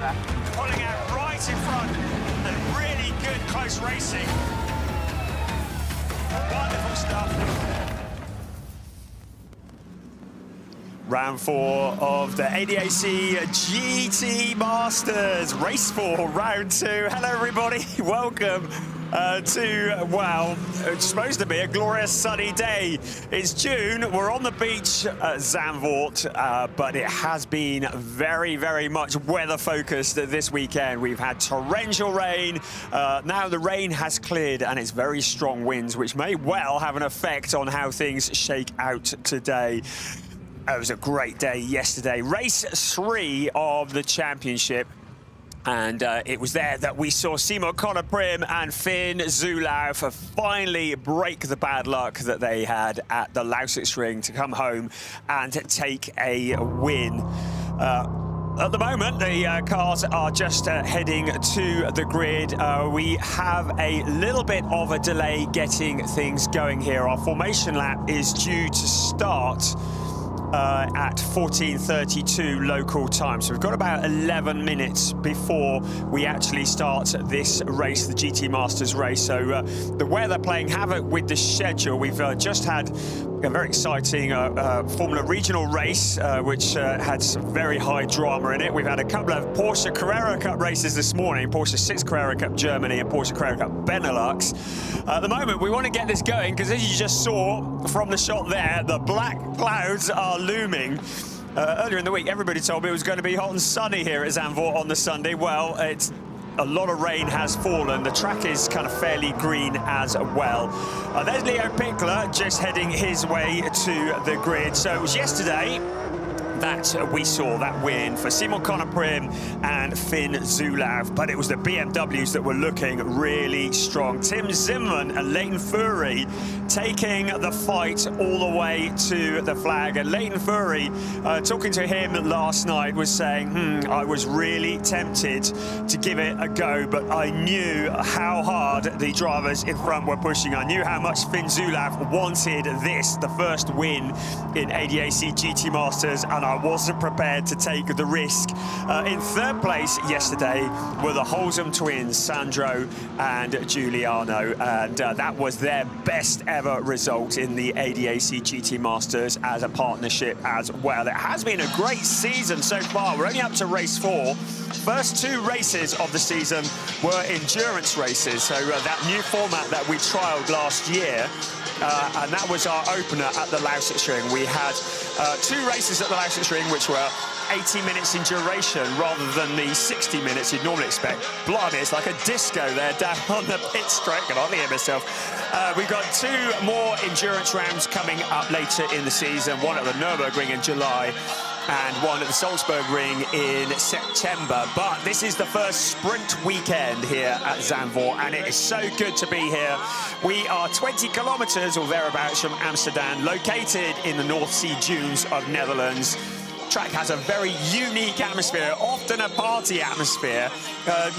Pulling out right in front and really good close racing. Wonderful stuff. Round 4 of the ADAC GT Masters, race 4, round 2. Hello everybody, welcome to, well, it's supposed to be a glorious sunny day. It's June, we're on the beach at Zandvoort, but it has been very, very much weather focused this weekend. We've had torrential rain, now the rain has cleared and it's very strong winds, which may well have an effect on how things shake out today. It was a great day yesterday. Race 3 of the championship. And it was there that we saw Simon Prim and Finn Zulauf finally break the bad luck that they had at the Lausitzring to come home and take a win. At the moment, the cars are just heading to the grid. We have a little bit of a delay getting things going here. Our formation lap is due to start at 14:32 local time. So we've got about 11 minutes before we actually start this race, the GT Masters race. So the weather playing havoc with the schedule. We've just had a very exciting Formula Regional race, which had some very high drama in it. We've had a couple of Porsche Carrera Cup races this morning, Porsche 6 Carrera Cup Germany and Porsche Carrera Cup Benelux. At the moment, we want to get this going because as you just saw from the shot there, the black clouds are looming. Earlier in the week, everybody told me it was going to be hot and sunny here at Zandvoort on the Sunday. Well, it's a lot of rain has fallen. The track is kind of fairly green as well. There's Leo Pickler just heading his way to the grid. So it was yesterday that we saw that win for Simon Prim and Finn Zulauf, but it was the BMWs that were looking really strong. Tim Zimmerman and Leighton Fury taking the fight all the way to the flag. And Leighton Fury, talking to him last night, was saying, I was really tempted to give it a go, but I knew how hard the drivers in front were pushing. I knew how much Finn Zulauf wanted this, the first win in ADAC GT Masters, and I wasn't prepared to take the risk. In third place yesterday were the Holzum twins, Sandro and Giuliano, and that was their best ever result in the ADAC GT Masters as a partnership as well. It has been a great season so far. We're only up to race 4. First 2 races of the season were endurance races, so that new format that we trialled last year, and that was our opener at the Lausitzring. We had 2 races at the Lausitzring which were 80 minutes in duration rather than the 60 minutes you'd normally expect. Blimey, it's like a disco there down on the pit straight. I can't hear myself. We've got 2 more endurance rounds coming up later in the season, one at the Nürburgring in July and one at the Salzburg Ring in September. But this is the first sprint weekend here at Zandvoort, and it is so good to be here. We are 20 kilometers or thereabouts from Amsterdam, located in the North Sea dunes of Netherlands. Track has a very unique atmosphere, often a party atmosphere,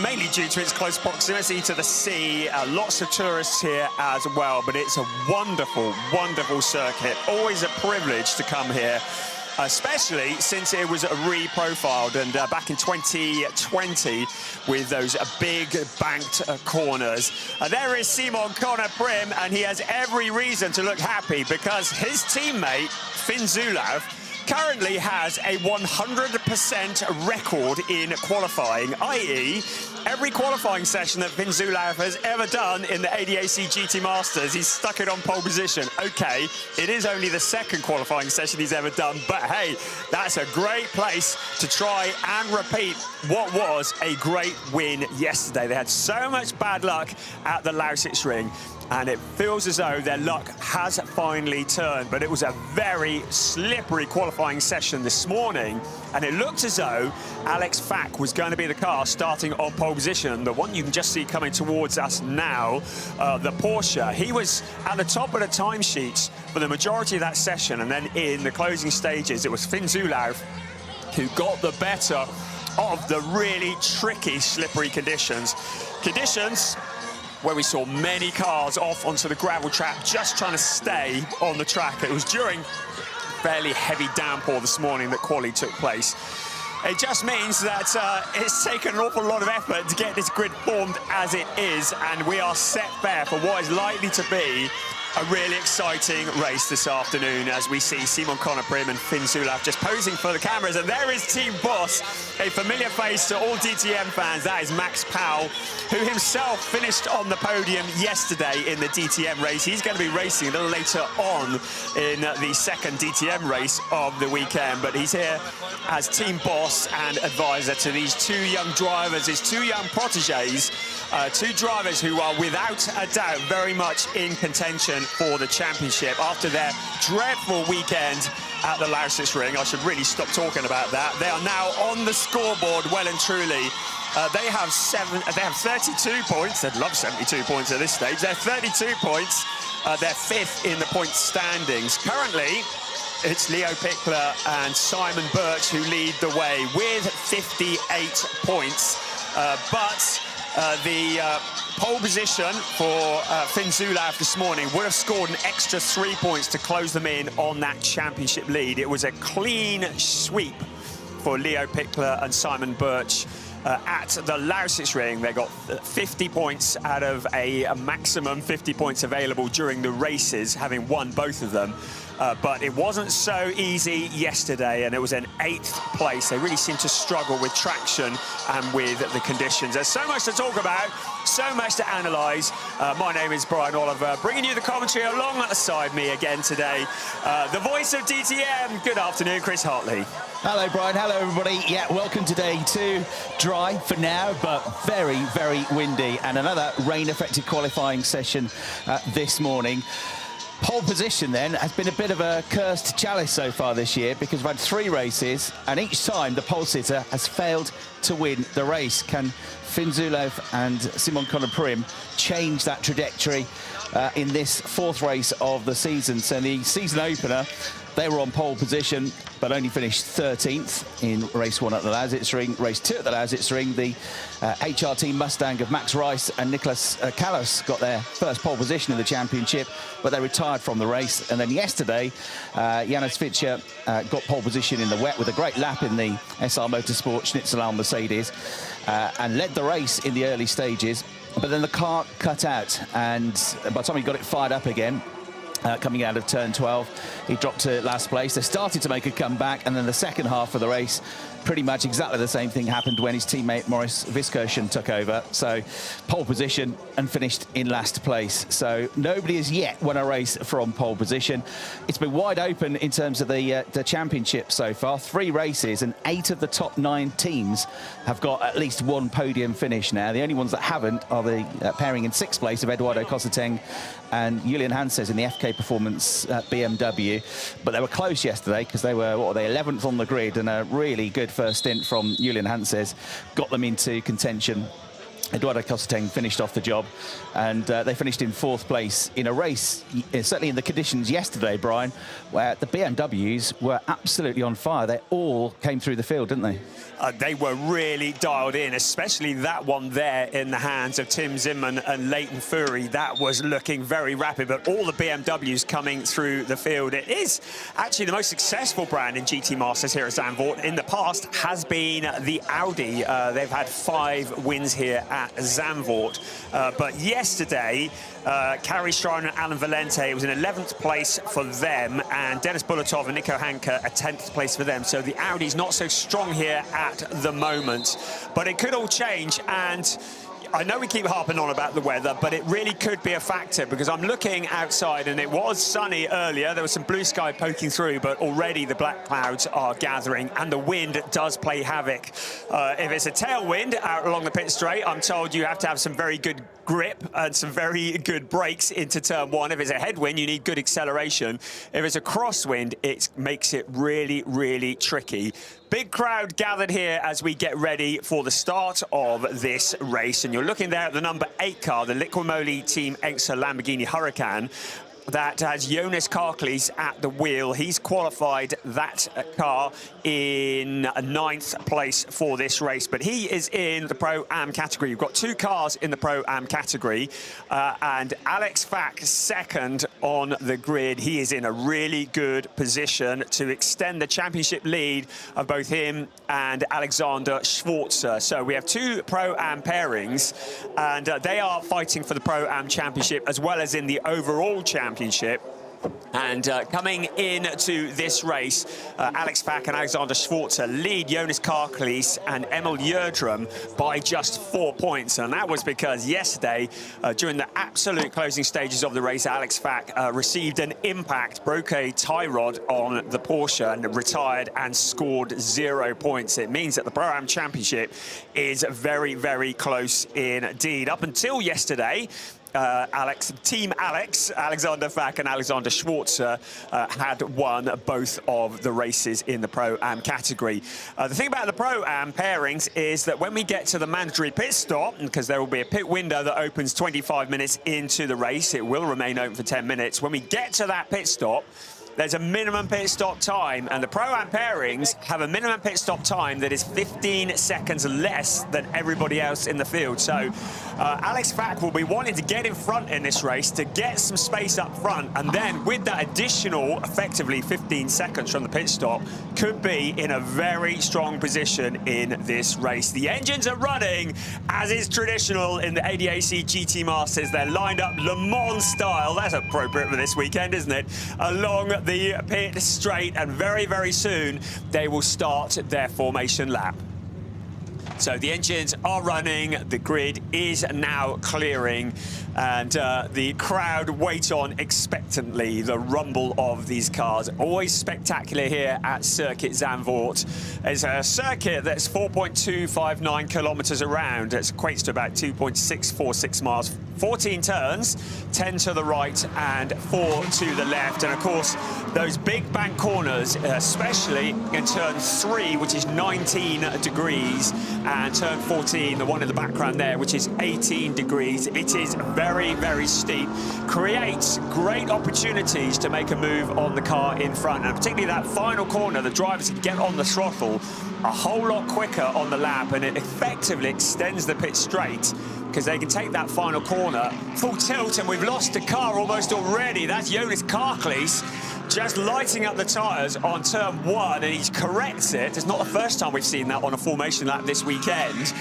mainly due to its close proximity to the sea. Lots of tourists here as well, but it's a wonderful, wonderful circuit. Always a privilege to come here, especially since it was re-profiled and back in 2020 with those big banked corners. There is Simon Prim, and he has every reason to look happy because his teammate, Finn Zulauf, currently has a 100% record in qualifying, i.e. every qualifying session that Finn Zulauf has ever done in the ADAC GT Masters, he's stuck it on pole position. Okay, it is only the 2nd qualifying session he's ever done, but hey, that's a great place to try and repeat what was a great win yesterday. They had so much bad luck at the Lausitzring, and it feels as though their luck has finally turned. But it was a very slippery qualifying session this morning, and it looked as though Alex Fack was going to be the car starting on pole position. The one you can just see coming towards us now, the Porsche. He was at the top of the timesheets for the majority of that session, and then in the closing stages, it was Finn Zulauf who got the better of the really tricky, slippery conditions. Conditions where we saw many cars off onto the gravel track just trying to stay on the track. It was during fairly heavy downpour this morning that quali took place. It just means that it's taken an awful lot of effort to get this grid formed as it is, and we are set there for what is likely to be a really exciting race this afternoon as we see Simon Prim and Finn Zulauf just posing for the cameras. And there is Team Boss, a familiar face to all DTM fans. That is Max Powell, who himself finished on the podium yesterday in the DTM race. He's going to be racing a little later on in the second DTM race of the weekend. But he's here as Team Boss and advisor to these two young drivers, his two young proteges, two drivers who are without a doubt very much in contention for the championship after their dreadful weekend at the Lausitz-Ring. I should really stop talking about that. They are now on the scoreboard well and truly. They have 32 points. They'd love 72 points at this stage. They're 32 points. They're fifth in the point standings. Currently, it's Leo Pickler and Simon Birch who lead the way with 58 points. But the pole position for Finn Zulauf this morning would have scored an extra 3 points to close them in on that championship lead. It was a clean sweep for Leo Pickler and Simon Birch at the Lausitz-Ring. They got 50 points out of a maximum 50 points available during the races, having won both of them. But it wasn't so easy yesterday, and it was an 8th place. They really seemed to struggle with traction and with the conditions. There's so much to talk about, so much to analyse. My name is Brian Oliver, bringing you the commentary alongside me again today. The voice of DTM. Good afternoon, Chris Hartley. Hello, Brian. Hello, everybody. Yeah, welcome to day 2. Dry for now, but very, very windy. And another rain-affected qualifying session this morning. Pole position, then, has been a bit of a cursed chalice so far this year because we've had 3 races, and each time the pole sitter has failed to win the race. Can Finn Zulauf and Simon Prim change that trajectory in this 4th race of the season? So the season opener, they were on pole position, but only finished 13th in race 1 at the Lausitz-Ring. Race 2 at the Lausitz-Ring, the HRT Mustang of Max Rice and Nicholas Callas got their first pole position in the championship, but they retired from the race. And then yesterday, Janis Fischer got pole position in the wet with a great lap in the SR Motorsport Schnitzel Mercedes and led the race in the early stages. But then the car cut out, and by the time he got it fired up again, coming out of turn 12, he dropped to last place. They started to make a comeback, and then the second half of the race, pretty much exactly the same thing happened when his teammate Maurice Viskirchen took over. So pole position and finished in last place. So nobody has yet won a race from pole position. It's been wide open in terms of the championship so far. 3 races, and 8 of the top 9 teams have got at least 1 podium finish now. The only ones that haven't are the pairing in 6th place of Eduardo Cosseteng and Julian Hanses in the FK Performance BMW. But they were close yesterday because they were, what were they, 11th on the grid, and a really good first stint from Julian Hanses got them into contention. Eduardo Cosseteng finished off the job, and they finished in 4th place in a race, certainly in the conditions yesterday, Brian, where the BMWs were absolutely on fire. They all came through the field, didn't they? They were really dialed in, especially that one there in the hands of Tim Zimmerman and Leighton Fury. That was looking very rapid, but all the BMWs coming through the field. It is actually the most successful brand in GT Masters here at Zandvoort. In the past has been the Audi. They've had 5 wins here at Zandvoort. But yesterday, Kari Strauner and Alan Valente was in 11th place for them, and Dennis Bulatov and Nico Hanke a 10th place for them. So the Audi's not so strong here at the moment, but it could all change. And I know we keep harping on about the weather, but it really could be a factor, because I'm looking outside and it was sunny earlier. There was some blue sky poking through, but already the black clouds are gathering and the wind does play havoc. If it's a tailwind out along the pit straight, I'm told you have to have some very good grip and some very good brakes into turn 1. If it's a headwind, you need good acceleration. If it's a crosswind, it makes it really, really tricky. Big crowd gathered here as we get ready for the start of this race. And you're looking there at the number 8 car, the Liquimoli Team Exo Lamborghini Huracan. that has Jonas Karklees at the wheel. He's qualified that car in 9th place for this race, but he is in the Pro-Am category. You've got 2 cars in the Pro-Am category, and Alex Fack second on the grid. He is in a really good position to extend the championship lead of both him and Alexander Schwarzer. So we have 2 Pro-Am pairings, and they are fighting for the Pro-Am championship as well as in the overall championship. And coming into this race, Alex Fack and Alexander Schwarzer lead Jonas Karklees and Emil Jerdrum by just 4 points. And that was because yesterday, during the absolute closing stages of the race, Alex Fack received an impact, broke a tie rod on the Porsche and retired and scored 0 points. It means that the Pro-Am Championship is very, very close indeed. Up until yesterday, Team Alexander Fack and Alexander Schwarzer had won both of the races in the Pro-Am category. The thing about the Pro-Am pairings is that when we get to the mandatory pit stop, because there will be a pit window that opens 25 minutes into the race, it will remain open for 10 minutes. When we get to that pit stop, there's a minimum pit stop time, and the Pro-Am pairings have a minimum pit stop time that is 15 seconds less than everybody else in the field. So Alex Fack will be wanting to get in front in this race to get some space up front, and then with that additional, effectively 15 seconds from the pit stop, could be in a very strong position in this race. The engines are running, as is traditional in the ADAC GT Masters. They're lined up Le Mans style. That's appropriate for this weekend, isn't it? Along the pit straight, and very, very soon they will start their formation lap. So the engines are running, the grid is now clearing, and the crowd wait on expectantly the rumble of these cars. Always spectacular here at Circuit Zandvoort. It's a circuit that's 4.259 kilometers around. It equates to about 2.646 miles. 14 turns, 10 to the right and 4 to the left. And of course, those big bank corners, especially in turn 3, which is 19 degrees, and turn 14, the one in the background there, which is 18 degrees. It is very, very steep. Creates great opportunities to make a move on the car in front. And particularly that final corner, the drivers can get on the throttle a whole lot quicker on the lap, and it effectively extends the pit straight, because they can take that final corner full tilt, and we've lost a car almost already. That's Jonas Karklees just lighting up the tyres on turn 1, and he corrects it. It's not the first time we've seen that on a formation lap this weekend,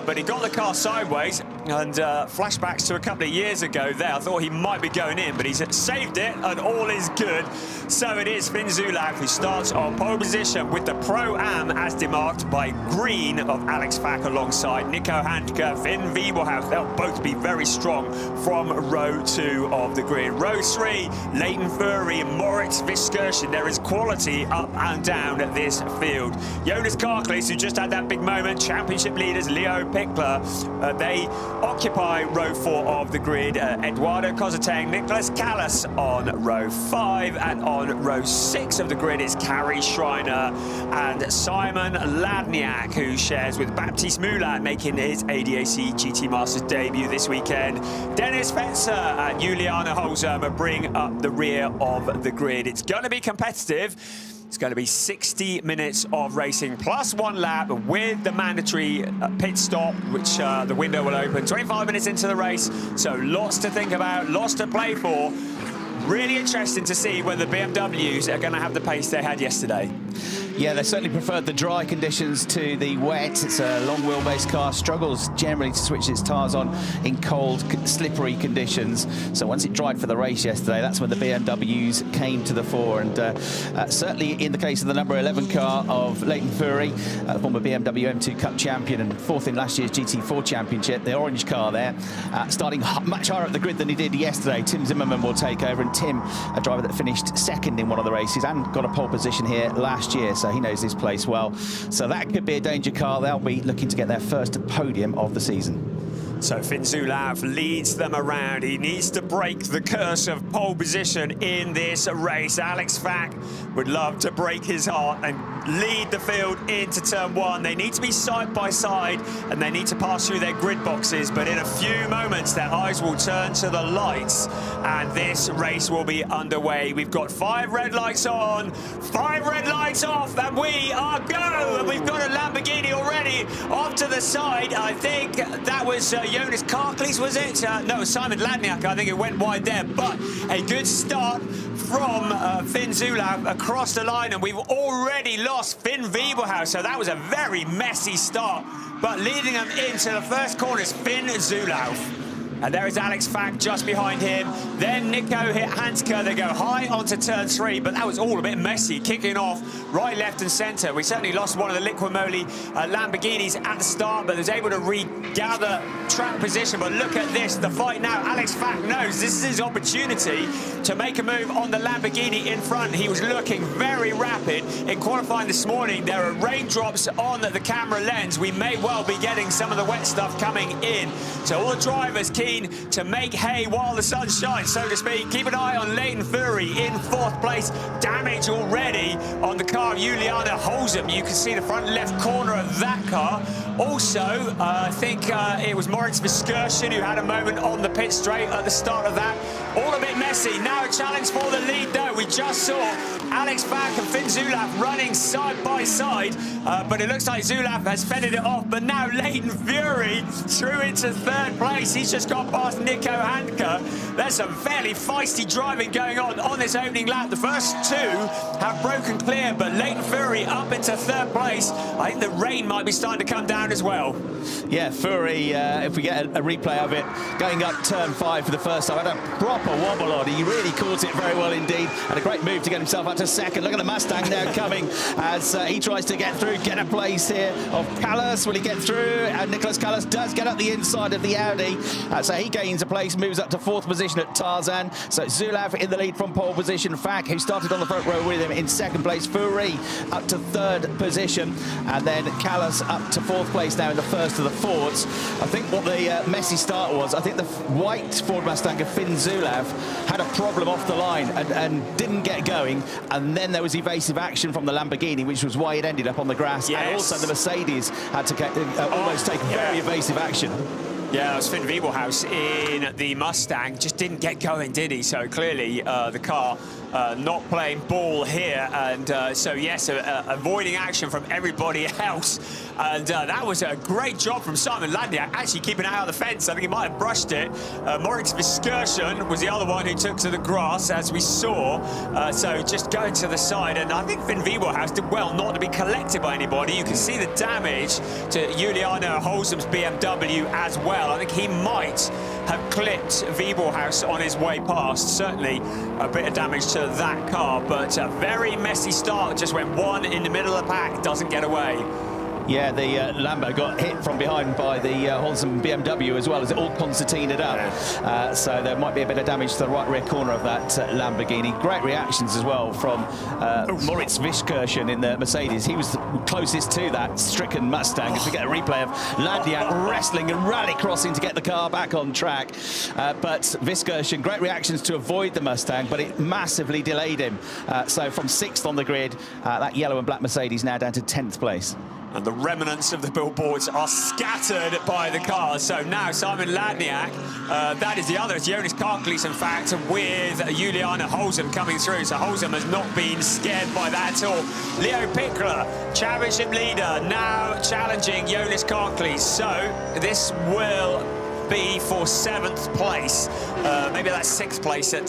but he got the car sideways, and flashbacks to a couple of years ago there. I thought he might be going in, but he's saved it, and all is good. So it is Finn Zulak who starts on pole position with the Pro-Am as demarked by green of Alex Fack alongside Nico Handke, Finn Wiebelhouse. They'll both be very strong from row 2 of the grid. Row 3, Leighton Fury and Moritz Viskersen. There is quality up and down at this field. Jonas Karklees, who just had that big moment, championship leaders Leo Pickler, they occupy row 4 of the grid. Eduardo Kozateng, Nicholas Callas on row 5, and on row 6 of the grid is Carrie Schreiner and Simon Ladniak, who shares with Baptiste Moulin, making his ADAC GT Masters debut this weekend. Dennis Fetzer and Juliana Holzheimer bring up the rear of the grid. It's going to be competitive. It's going to be 60 minutes of racing plus 1 lap with the mandatory pit stop, which the window will open 25 minutes into the race. So lots to think about, lots to play for. Really interesting to see whether the BMWs are going to have the pace they had yesterday. Yeah, they certainly preferred the dry conditions to the wet. It's a long wheelbase car, struggles generally to switch its tyres on in cold, slippery conditions. So once it dried for the race yesterday, that's when the BMWs came to the fore. And certainly in the case of the number 11 car of Leighton Fury, former BMW M2 Cup champion and 4th in last year's GT4 championship, the orange car there, starting much higher up the grid than he did yesterday. Tim Zimmerman will take over, and Tim, a driver that finished 2nd in one of the races and got a pole position here last year, so he knows this place well. So that could be a danger car. They'll be looking to get their first podium of the season. So Finn Zulaf leads them around. He needs to break the curse of pole position in this race. Alex Fack would love to break his heart and lead the field into turn one. They need to be side by side and they need to pass through their grid boxes, but in a few moments their eyes will turn to the lights and this race will be underway. We've got 5 red lights on, 5 red lights off, and we are go! And we've got a Lamborghini already off to the side. I think that was Jonas Karklees, was it? No, Simon Ladniak. I think it went wide there, but a good start from Finn Zulauf across the line, and we've already lost Finn Wiebelhaus, so that was a very messy start, but leading them into the first corner is Finn Zulauf. And there is Alex Fack just behind him. Then Nico Hanska, they go high onto turn 3, but that was all a bit messy, kicking off right, left and centre. We certainly lost one of the Liqui Moly Lamborghinis at the start, but was able to regather track position. But look at this, the fight now. Alex Fack knows this is his opportunity to make a move on the Lamborghini in front. He was looking very rapid in qualifying this morning. There are raindrops on the camera lens. We may well be getting some of the wet stuff coming in. So all the drivers keen to make hay while the sun shines, so to speak. Keep an eye on Leighton Fury in 4th place. Damage already on the car of Juliana Holzem. You can see the front left corner of that car. Also, I think it was Moritz Viskersen who had a moment on the pit straight at the start of that. All a bit messy. Now a challenge for the lead, though. We just saw Alex Fack and Finn Zulauf running side by side, but it looks like Zulauf has fended it off. But now Leighton Fury through into 3rd place. He's just got past Nico Handke. There's some fairly feisty driving going on this opening lap. The first 2 have broken clear, but Leighton Fury up into 3rd place. I think the rain might be starting to come down as well. Yeah, Fury, if we get a replay of it, going up turn 5 for the first time, had a proper wobble on. He really caught it very well indeed. Had a great move to get himself up to 2nd. Look at the Mustang now coming as he tries to get through, get a place here of Callas. Will he get through? And Nicholas Callas does get up the inside of the Audi. So he gains a place, moves up to 4th position at Tarzan. So Zulauf in the lead from pole position. Fack, who started on the front row with him, in 2nd place. Fury up to 3rd position. And then Callas up to 4th place now in the first of the Fords. I think what the messy start was, I think the white Ford Mustang of Finn Zulauf had a problem off the line and didn't get going. And then there was evasive action from the Lamborghini, which was why it ended up on the grass. Yes. And also the Mercedes had to get, almost take very evasive action. Yeah, it was Finn Wiebelhaus in the Mustang. Just didn't get going, did he? So clearly the car not playing ball here. And so, yes, avoiding action from everybody else. And that was a great job from Simon Ladniak, actually keeping an eye on the fence. I think he might have brushed it. Moritz Viskersen was the other one who took to the grass, as we saw. So just going to the side. And I think Finn Wiebelhaus did well not to be collected by anybody. You can see the damage to Juliana Holzem's BMW as well. I think he might have clipped Wiebelhaus on his way past. Certainly a bit of damage to that car, but a very messy start just when one in the middle of the pack doesn't get away. Yeah, the Lambo got hit from behind by the Holzem BMW as well as it all concertinaed up. So there might be a bit of damage to the right rear corner of that Lamborghini. Great reactions as well from Moritz Viskersen in the Mercedes. He was closest to that stricken Mustang. As we get a replay of Ladniak wrestling and rally crossing to get the car back on track. But Viskersen, great reactions to avoid the Mustang, but it massively delayed him. So from 6th on the grid, that yellow and black Mercedes now down to 10th place. And the remnants of the billboards are scattered by the cars. So now Simon Ladniak, that is the other. It's Jonas Karklees, in fact, with Juliana Holzem coming through. So Holzem has not been scared by that at all. Leo Pickler, championship leader, now challenging Jonas Karklees. So this will be for 7th place. Maybe that's 6th place at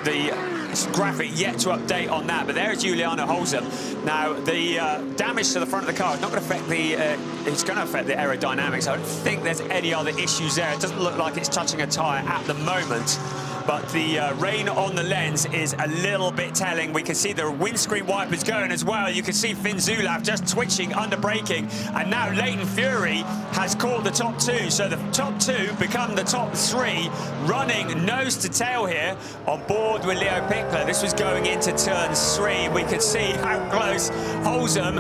the graphic, yet to update on that. But there's Juliana Holzem. Now, the damage to the front of the car is not going to affect the, it's going to affect the aerodynamics. I don't think there's any other issues there. It doesn't look like it's touching a tyre at the moment. But the rain on the lens is a little bit telling. We can see the windscreen wipers going as well. You can see Finn Zulauf just twitching under braking. And now Leighton Fury has caught the top 2. So the top 2 become the top 3, running nose to tail here on board with Leo Pickler. This was going into turn 3. We could see how close Holzem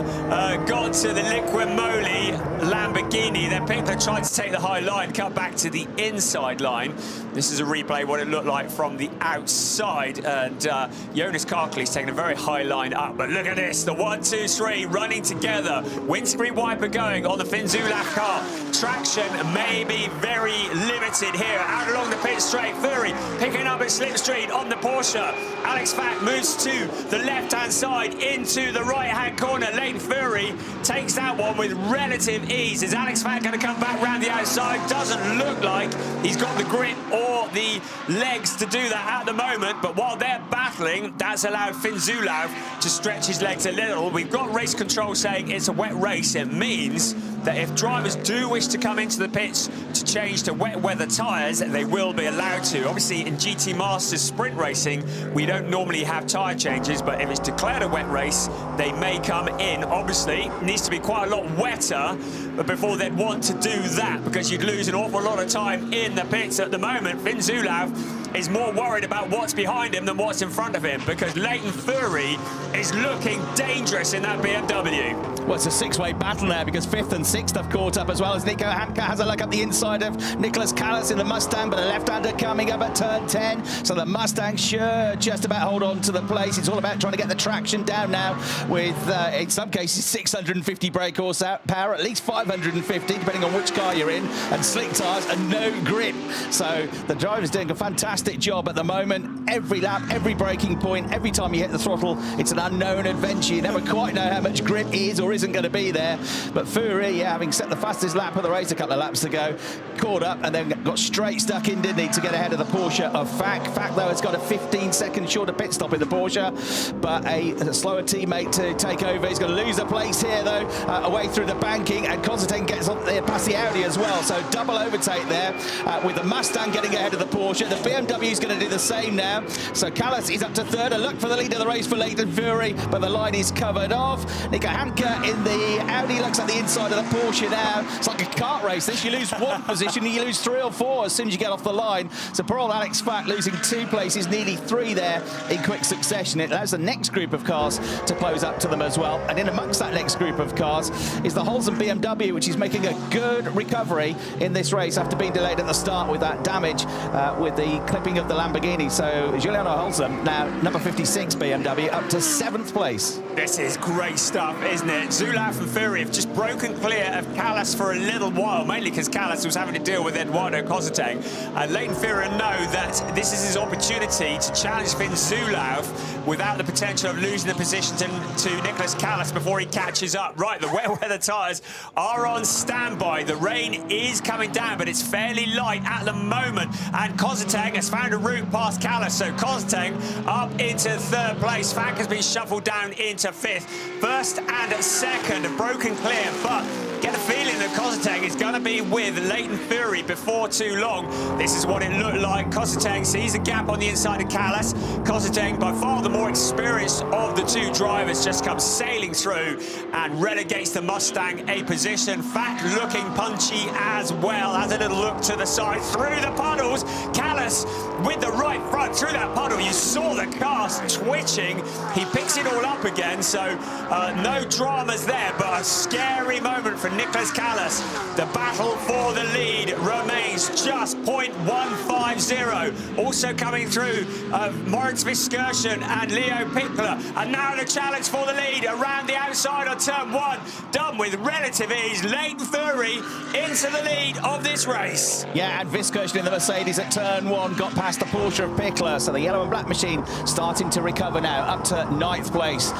got to the Liqui Moly Lamborghini. Then Pickler tried to take the high line, cut back to the inside line. This is a replay what it looked like right from the outside, and Jonas Karkli's taking a very high line up. But look at this, the 1, 2, 3 running together. Windscreen wiper going on the Finn Zulaf car. Traction may be very limited here. Out along the pit straight, Fury picking up at slipstream on the Porsche. Alex Fack moves to the left-hand side into the right-hand corner. Leighton Fury takes that one with relative ease. Is Alex Fack going to come back round the outside? Doesn't look like he's got the grip or the legs to do that at the moment, but while they're battling, that's allowed Finn Zulaf to stretch his legs a little. We've got race control saying it's a wet race. It means that if drivers do wish to come into the pits to change to wet weather tyres, they will be allowed to. Obviously, in GT Masters sprint racing, we don't normally have tyre changes, but if it's declared a wet race, they may come in. Obviously, it needs to be quite a lot wetter before they'd want to do that, because you'd lose an awful lot of time in the pits. At the moment, Finn Zulaf is more worried about what's behind him than what's in front of him, because Leighton Fury is looking dangerous in that BMW. Well, it's a six-way battle now, because 5th and 6th have caught up, as well as Nico Hanke has a look up the inside of Nicholas Callas in the Mustang, but a left-hander coming up at turn 10. So the Mustang should just about hold on to the place. It's all about trying to get the traction down now with, in some cases, 650 brake horsepower, at least 550, depending on which car you're in, and slick tyres and no grip. So the driver's doing a fantastic job at the moment. Every lap, every braking point, every time you hit the throttle, it's an unknown adventure. You never quite know how much grip is or isn't going to be there. But Fury, yeah, having set the fastest lap of the race a couple of laps ago, caught up and then got straight stuck in, didn't he, to get ahead of the Porsche of Fack. Fack, though, has got a 15-second shorter pit stop in the Porsche, but a slower teammate to take over. He's going to lose the place here, though, away through the banking, and Constantine gets on there past the Audi as well. So double overtake there with the Mustang getting ahead of the Porsche. The BMW is going to do the same now. So Callas is up to third. A look for the lead of the race for Leighton Fury, but the line is covered off. Nico Hanke in the Audi looks at the inside of the Porsche now. It's like a kart race. This, you lose one position, you lose 3 or 4 as soon as you get off the line. So poor old Alex Fack losing 2 places, nearly 3 there in quick succession. It allows the next group of cars to close up to them as well. And in amongst that next group of cars is the Holzen BMW, which is making a good recovery in this race after being delayed at the start with that damage with the clipping of the Lamborghini. So Giuliano Holzen, now number 56 BMW, up to 7th place. This is great stuff, isn't it? Zulaf and Fury have just broken clear of Callas for a little while, mainly because Callas was having to deal with Eduardo Constantine. And Leighton Fury know that this is his opportunity to challenge Finn Zulaf without the potential of losing the position to Nicholas Callas before he catches up. Right, the wet weather tyres are on standby. The rain is coming down, but it's fairly light at the moment. And Constantine has found a route past Callas, so Constantine up into 3rd place. Fack has been shuffled down into 5th. 1st and 2nd broken clear, but get the feeling that Constantine is going to be with Leighton Fury before too long. This is what it looked like. Constantine sees a gap on the inside of Callas. Constantine, by far the more experienced of the 2 drivers, just comes sailing through and relegates the Mustang a position. Fack looking punchy as well. Has a little look to the side through the puddles. Callas with the right front through that puddle. You saw the car twitching. He picks it all up again, so no dramas there, but a scary moment for Nicholas Callas. The battle for the lead remains just 0.150. Also coming through, Moritz Viskersen and Leo Pickler. And now the challenge for the lead around the outside on turn 1. Done with relative ease. Leighton Fury into the lead of this race. Yeah, and Viskersen in the Mercedes at turn 1 got past the Porsche of Pickler. So the yellow and black machine starting to recover now, up to 9th place.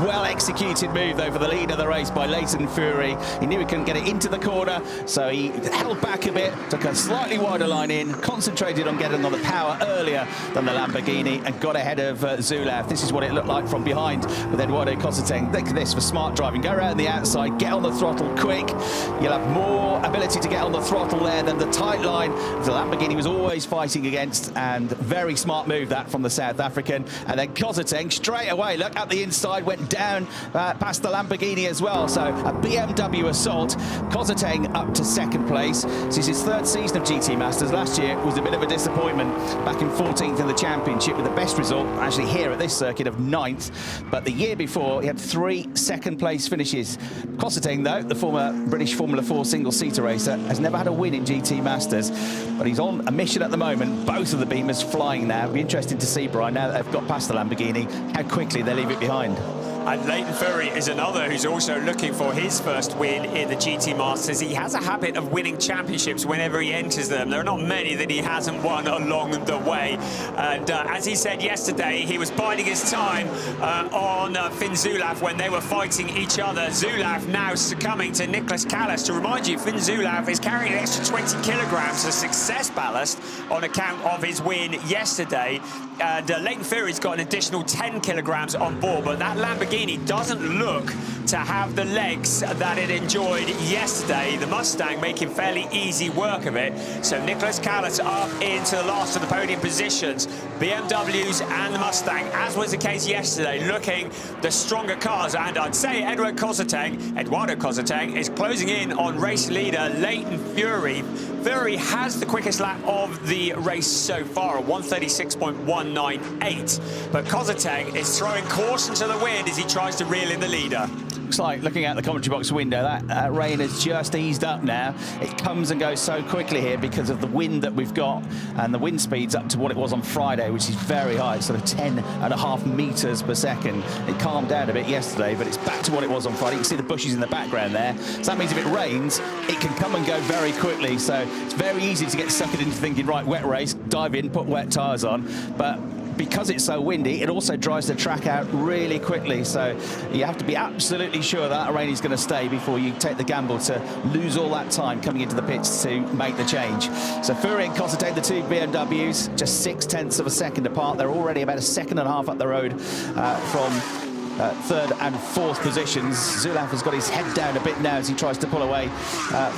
Well executed move, though, for the lead of the race by Leighton Fury. He knew he couldn't get it into the corner, so he held back a bit, took a slightly wider line in, concentrated on getting on the power earlier than the Lamborghini, and got ahead of Zulaf. This is what it looked like from behind with Eduardo Constantine. Look at this for smart driving. Go around the outside, get on the throttle quick. You'll have more ability to get on the throttle there than the tight line the Lamborghini was always fighting against, and very smart move that from the South African. And then Constantine straight away, look, up the inside, went down past the Lamborghini as well. So a BMW assault. Constantine up to 2nd place. This is his 3rd season of GT Masters. Last year was a bit of a disappointment, back in 14th in the championship with the best result actually here at this circuit of 9th. But the year before he had 3 second-place finishes. Cosseteng, though, the former British Formula 4 single-seater racer, has never had a win in GT Masters, but he's on a mission at the moment. Both of the Beamers flying now. It'll be interesting to see, Brian, now that they've got past the Lamborghini, how quickly they leave it behind. And Leighton Fury is another who's also looking for his first win in the GT Masters. He has a habit of winning championships whenever he enters them. There are not many that he hasn't won along the way. And as he said yesterday, he was biding his time on Finn Zulauf when they were fighting each other. Zulauf now succumbing to Nicholas Callas. To remind you, Finn Zulauf is carrying an extra 20 kilograms of success ballast on account of his win yesterday. And Leighton Fury's got an additional 10 kilograms on board, but that Lamborghini doesn't look to have the legs that it enjoyed yesterday. The Mustang making fairly easy work of it. So Nicholas Callas up into the last of the podium positions. BMWs and the Mustang, as was the case yesterday, looking the stronger cars. And I'd say Eduardo Cosseteng is closing in on race leader Leighton Fury. Fury has the quickest lap of the race so far, 136.198. But Cosseteng is throwing caution to the wind as he tries to reel in the leader. Looks like, looking out the commentary box window, that rain has just eased up now. It comes and goes so quickly here because of the wind that we've got, and the wind speed's up to what it was on Friday, which is very high, sort of 10.5 meters per second. It calmed down a bit yesterday, but it's back to what it was on Friday. You can see the bushes in the background there. So that means if it rains, it can come and go very quickly. So it's very easy to get suckered into thinking, right, wet race, dive in, put wet tyres on. But because it's so windy, it also dries the track out really quickly. So you have to be absolutely sure that rain is going to stay before you take the gamble to lose all that time coming into the pits to make the change. So Fury and Cosseteng, the two BMWs, just 0.6 of a second apart. They're already about 1.5 seconds up the road from third and fourth positions. Zulauf has got his head down a bit now as he tries to pull away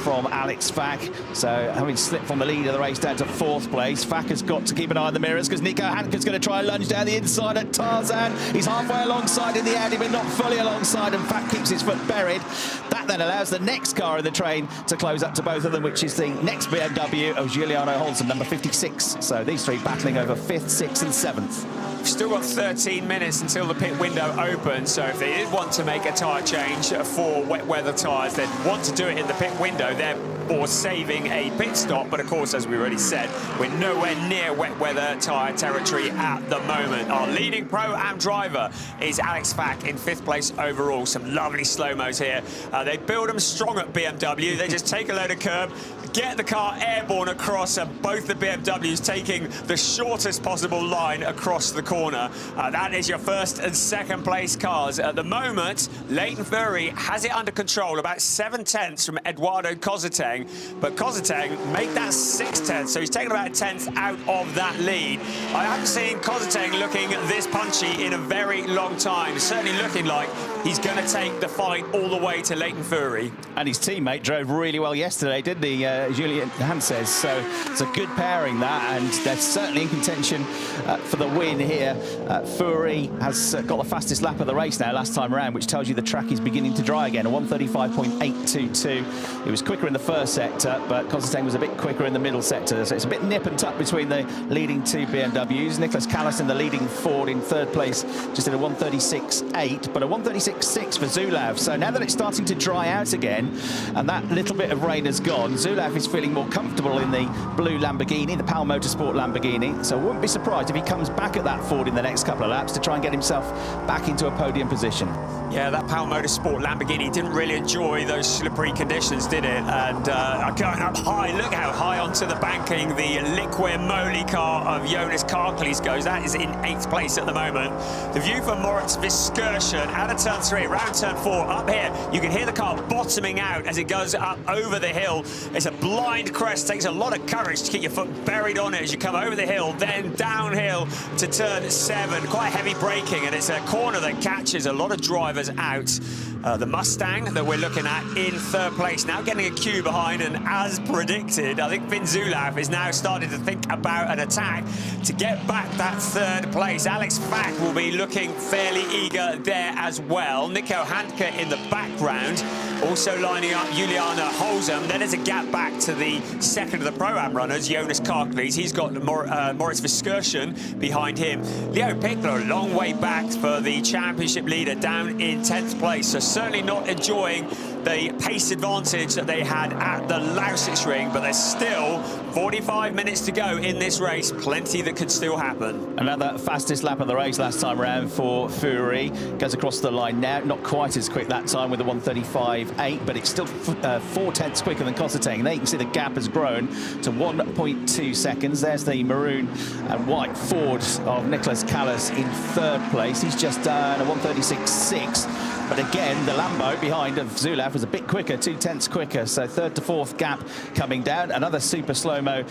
from Alex Fack. So having slipped from the lead of the race down to 4th place, Fack has got to keep an eye on the mirrors because Nico Hanke's going to try and lunge down the inside at Tarzan. He's halfway alongside in the Audi, but not fully alongside, and Fack keeps his foot buried. That then allows the next car in the train to close up to both of them, which is the next BMW of Giuliano Holson, number 56. So these three battling over 5th, 6th and 7th. We've still got 13 minutes until the pit window opens, so if they did want to make a tyre change for wet weather tyres, they'd want to do it in the pit window, therefore saving a pit stop. But of course, as we already said, we're nowhere near wet weather tyre territory at the moment. Our leading Pro-Am driver is Alex Fack in 5th place overall. Some lovely slow-mos here. They build them strong at BMW. They just take a load of curb, get the car airborne across, both the BMWs taking the shortest possible line across the corner. That is your 1st and 2nd place cars. At the moment, Leighton Fury has it under control, about 7/10 from Eduardo Cosseteng, but Cosseteng made that 6/10, so he's taken about a 1/10 out of that lead. I haven't seen Cosseteng looking this punchy in a very long time. Certainly looking like he's going to take the fight all the way to Leighton Fury. And his teammate drove really well yesterday, didn't he, Julian Hanses? So it's a good pairing, that, and they're certainly in contention for the win here. Fury has got the fastest lap of the race now last time around, which tells you the track is beginning to dry again, a 135.822. It was quicker in the first sector, but Cosseteng was a bit quicker in the middle sector, so it's a bit nip and tuck between the leading two BMWs. Nicholas Callas in the leading Ford in 3rd place, just in a 136.8, but a 136.6 for Zulauf. So now that it's starting to dry out again, and that little bit of rain has gone, Zulauf is feeling more comfortable in the blue Lamborghini, the PAL Motorsport Lamborghini. So I wouldn't be surprised if he comes back at that Ford in the next couple of laps to try and get himself back into a podium position. Yeah, that PAL Motorsport Lamborghini didn't really enjoy those slippery conditions, did it? And going up high, look how high onto the banking the Liquid Moly car of Jonas Karklees goes. That is in 8th place at the moment. The view for Moritz Viskursen out of turn 3, around turn 4, up here. You can hear the car bottoming out as it goes up over the hill. It's a blind crest, takes a lot of courage to keep your foot buried on it as you come over the hill, then downhill to turn 7. Quite heavy braking, and it's a corner that catches a lot of drivers out. The Mustang that we're looking at in 3rd place, now getting a queue behind, and as predicted, I think Finn Zulauf is now starting to think about an attack to get back that 3rd place. Alex Fack will be looking fairly eager there as well. Nico Hanke in the background. Also lining up Juliana Holzem. Then there's a gap back to the second of the Pro-Am runners, Jonas Karklees. He's got Maurice Verskirchen behind him. Leo Pickler, a long way back for the championship leader, down in 10th place. So certainly not enjoying the pace advantage that they had at the Lausitz ring, but there's still 45 minutes to go in this race. Plenty that could still happen. Another fastest lap of the race last time around for Fury. Goes across the line now. Not quite as quick that time with a 1:35.8, but it's still 4/10 quicker than Kosseteng. There you can see the gap has grown to 1.2 seconds. There's the maroon and white Ford of Nicholas Callas in third place. He's just done a 1:36.6. But again, the Lambo behind of Zulauf was a bit quicker, 2/10 quicker. So third to fourth gap coming down. Another super slow-mo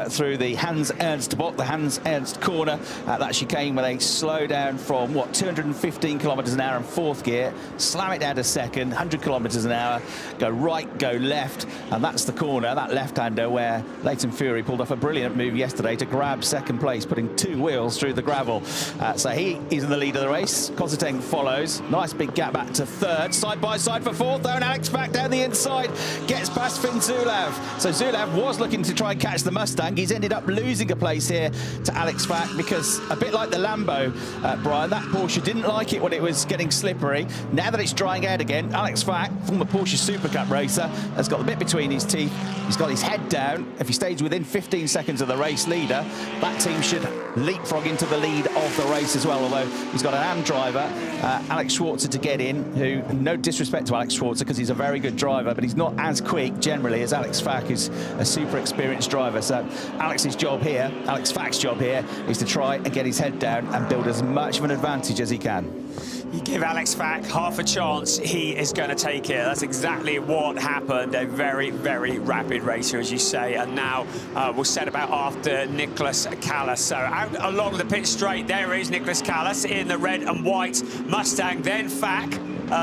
through the Hans Ernst block, the Hans Ernst corner. That chicane where they slow down from, what, 215 kilometres an hour in fourth gear, slam it down to second, 100 kilometres an hour, go right, go left. And that's the corner, that left-hander where Leighton Fury pulled off a brilliant move yesterday to grab second place, putting two wheels through the gravel. So he is in the lead of the race. Kosseteng follows. Nice big gap back to third, side by side for fourth though, and Alex back down the inside gets past Finn Zulauf. So Zulauf was looking to try and catch the Mustang. He's ended up losing a place here to Alex Fack because, a bit like the Lambo, Brian, that Porsche didn't like it when it was getting slippery. Now that it's drying out again, Alex Fack, former Porsche Super Cup racer, has got the bit between his teeth. He's got his head down. If he stays within 15 seconds of the race leader, that team should leapfrog into the lead of the race as well, although he's got an AM driver, Alex Schwarzer, to get in, who, no disrespect to Alex Schwarzer because he's a very good driver, but he's not as quick generally as Alex Fack, who's a super experienced driver. So Alex's job here, Alex Fack's job here, is to try and get his head down and build as much of an advantage as he can. You give Alex Fack half a chance, he is going to take it. That's exactly what happened. A very, very rapid racer, as you say. And now we'll set about after Nicholas Callas. So out along the pit straight, there is Nicholas Callas in the red and white Mustang, then Fack.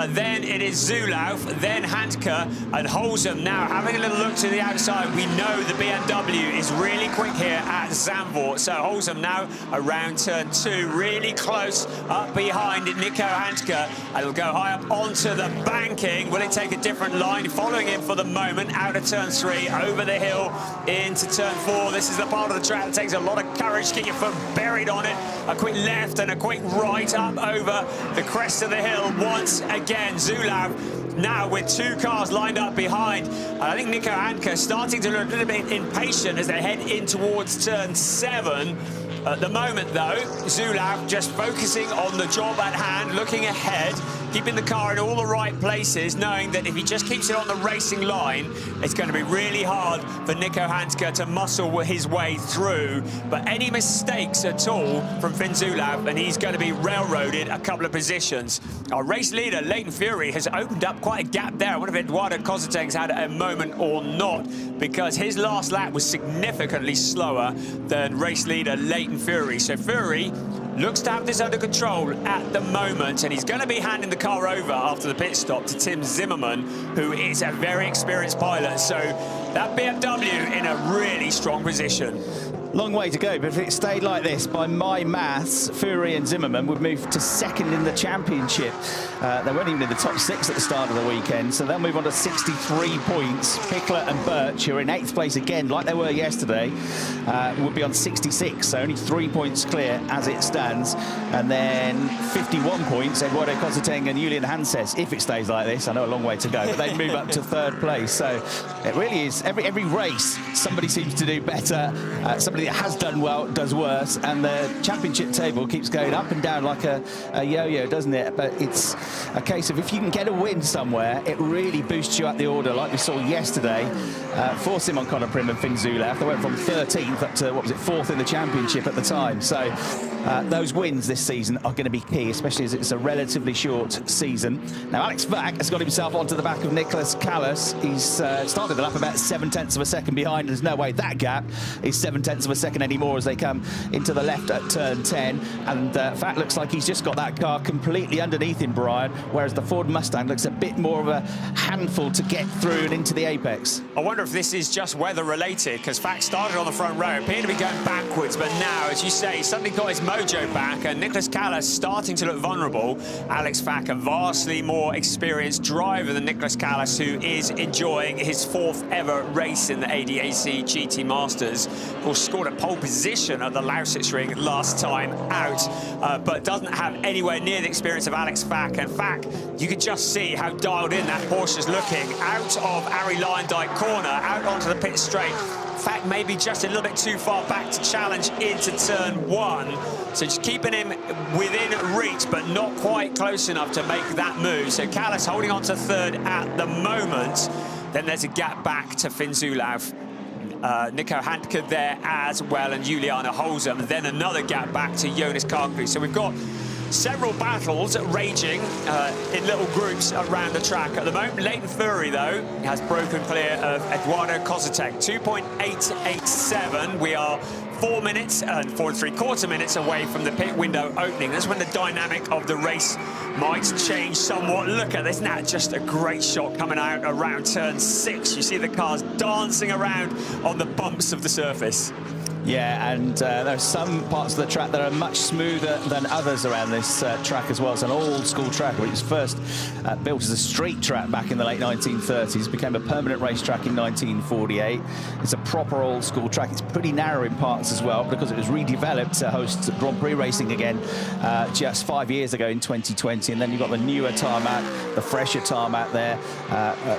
Then it is Zulauf, then Handke and Holzem. Now, having a little look to the outside, we know the BMW is really quick here at Zandvoort. So Holzem now around turn 2, really close up behind Nico Handke. And it'll go high up onto the banking. Will it take a different line? Following him for the moment, out of turn 3, over the hill into turn 4. This is the part of the track that takes a lot of courage to get your foot buried on it. A quick left and a quick right up over the crest of the hill once again. Zulauf now with two cars lined up behind. And I think Nico Handke starting to look a little bit impatient as they head in towards turn 7. At the moment, though, Zulauf just focusing on the job at hand, looking ahead, keeping the car in all the right places, knowing that if he just keeps it on the racing line, it's going to be really hard for Nico Handke to muscle his way through. But any mistakes at all from Finn Zulauf, and he's going to be railroaded a couple of positions. Our race leader, Leighton Fury, has opened up quite a gap there. I wonder if Eduardo Kosseteng's had a moment or not, because his last lap was significantly slower than race leader Leighton Fury. So Fury looks to have this under control at the moment, and he's going to be handing the car over after the pit stop to Tim Zimmerman, who is a very experienced pilot. So that BMW in a really strong position. Long way to go, but if it stayed like this, by my maths, Fury and Zimmerman would move to second in the championship. They weren't even in the top 6 at the start of the weekend, so they'll move on to 63 points. Pickler and Birch, who are in 8th place again, like they were yesterday, would be on 66, so only 3 points clear as it stands. And then 51 points, Eduardo Kosseteng and Julian Hanses, if it stays like this. I know a long way to go, but they move up to 3rd place. So it really is, every race, somebody seems to do better, somebody that has done well does worse, and the championship table keeps going up and down like a yo-yo, doesn't it? But it's a case of, if you can get a win somewhere, it really boosts you up the order, like we saw yesterday for Simon Conor Prim and Finn Zulauf. They went from 13th up to, what was it, 4th in the championship at the time. So those wins this season are going to be key, especially as it's a relatively short season. Now, Alex Fack has got himself onto the back of Nicholas Callas. He's started the lap about 7/10 of a second behind. There's no way that gap is 7/10 of a second anymore as they come into the left at turn 10. And Fack looks like he's just got that car completely underneath him, Brian, whereas the Ford Mustang looks a bit more of a handful to get through and into the apex. I wonder if this is just weather related, because Fack started on the front row, appeared to be going backwards, but now, as you say, he's suddenly got his mojo back, and Nicholas Callas starting to look vulnerable. Alex Fack, a vastly more experienced driver than Nicholas Callas, who is enjoying his 4th ever race in the ADAC GT Masters. Of course, scored a pole position at the Lausitz Ring last time out, but doesn't have anywhere near the experience of Alex Fack. And Fack, you can just see how dialed in that Porsche's looking. Out of Ari Leyendijk corner, out onto the pit straight. Fact maybe just a little bit too far back to challenge into turn 1. So just keeping him within reach, but not quite close enough to make that move. So Callas holding on to 3rd at the moment. Then there's a gap back to Finn Zulauf. Nico Handke there as well, and Juliana Holzem. Then another gap back to Jonas Karklu. So we've got several battles raging in little groups around the track at the moment. Leighton Fury, though, has broken clear of Eduardo Kozatek. 2.887. We are 4 minutes and 4 3/4 minutes away from the pit window opening. That's when the dynamic of the race might change somewhat. Look at this now, just a great shot coming out around turn 6. You see the cars dancing around on the bumps of the surface. Yeah, and there are some parts of the track that are much smoother than others around this track as well. It's an old-school track, which was first built as a street track back in the late 1930s, became a permanent racetrack in 1948. It's a proper old-school track. It's pretty narrow in parts as well, because it was redeveloped to host Grand Prix racing again just 5 years ago in 2020. And then you've got the newer tarmac, the fresher tarmac there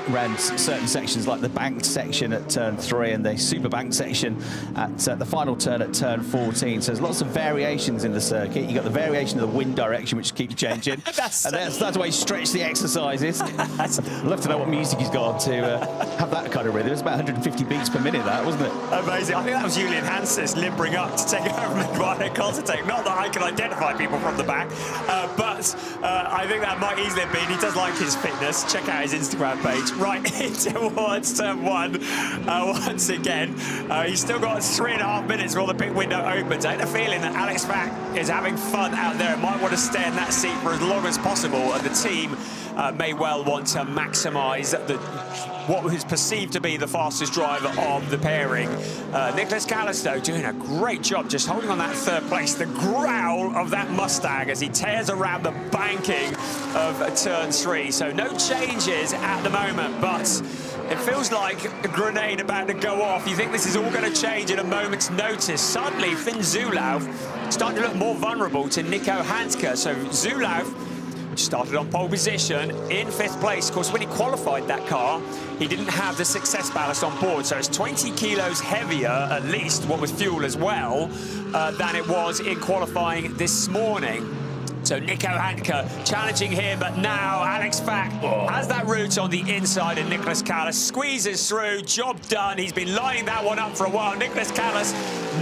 around certain sections, like the banked section at turn 3 and the super banked section at the final turn at turn 14. So there's lots of variations in the circuit. You've got the variation of the wind direction, which keeps changing. That's the way you stretch the exercises. I'd love to know what music he's got on to have that kind of rhythm. It was about 150 beats per minute, that, wasn't it? Amazing. I think that was Julian Hanses limbering up to take over Eduardo Kozatek. Not that I can identify people from the back, but I think that might easily have been. He does like his fitness. Check out his Instagram page. Right towards turn 1 once again. He's still got 3.5 minutes before the pit window opens. I have a feeling that Alex Fack is having fun out there and might want to stay in that seat for as long as possible, and the team may well want to maximise what is perceived to be the fastest driver of the pairing. Nicholas Callas, though, doing a great job just holding on that 3rd place. The growl of that Mustang as he tears around the banking of turn 3. So no changes at the moment, but it feels like a grenade about to go off. You think this is all going to change in a moment's notice. Suddenly, Finn Zulauf starting to look more vulnerable to Nico Handke. So Zulauf started on pole position in 5th place. Of course, when he qualified that car, he didn't have the success ballast on board, so it's 20 kilos heavier, at least, what was fuel as well, than it was in qualifying this morning. So Nico Handke challenging him, but now Alex Fack has that route on the inside, and Nicholas Callas squeezes through. Job done. He's been lining that one up for a while. Nicholas Callas,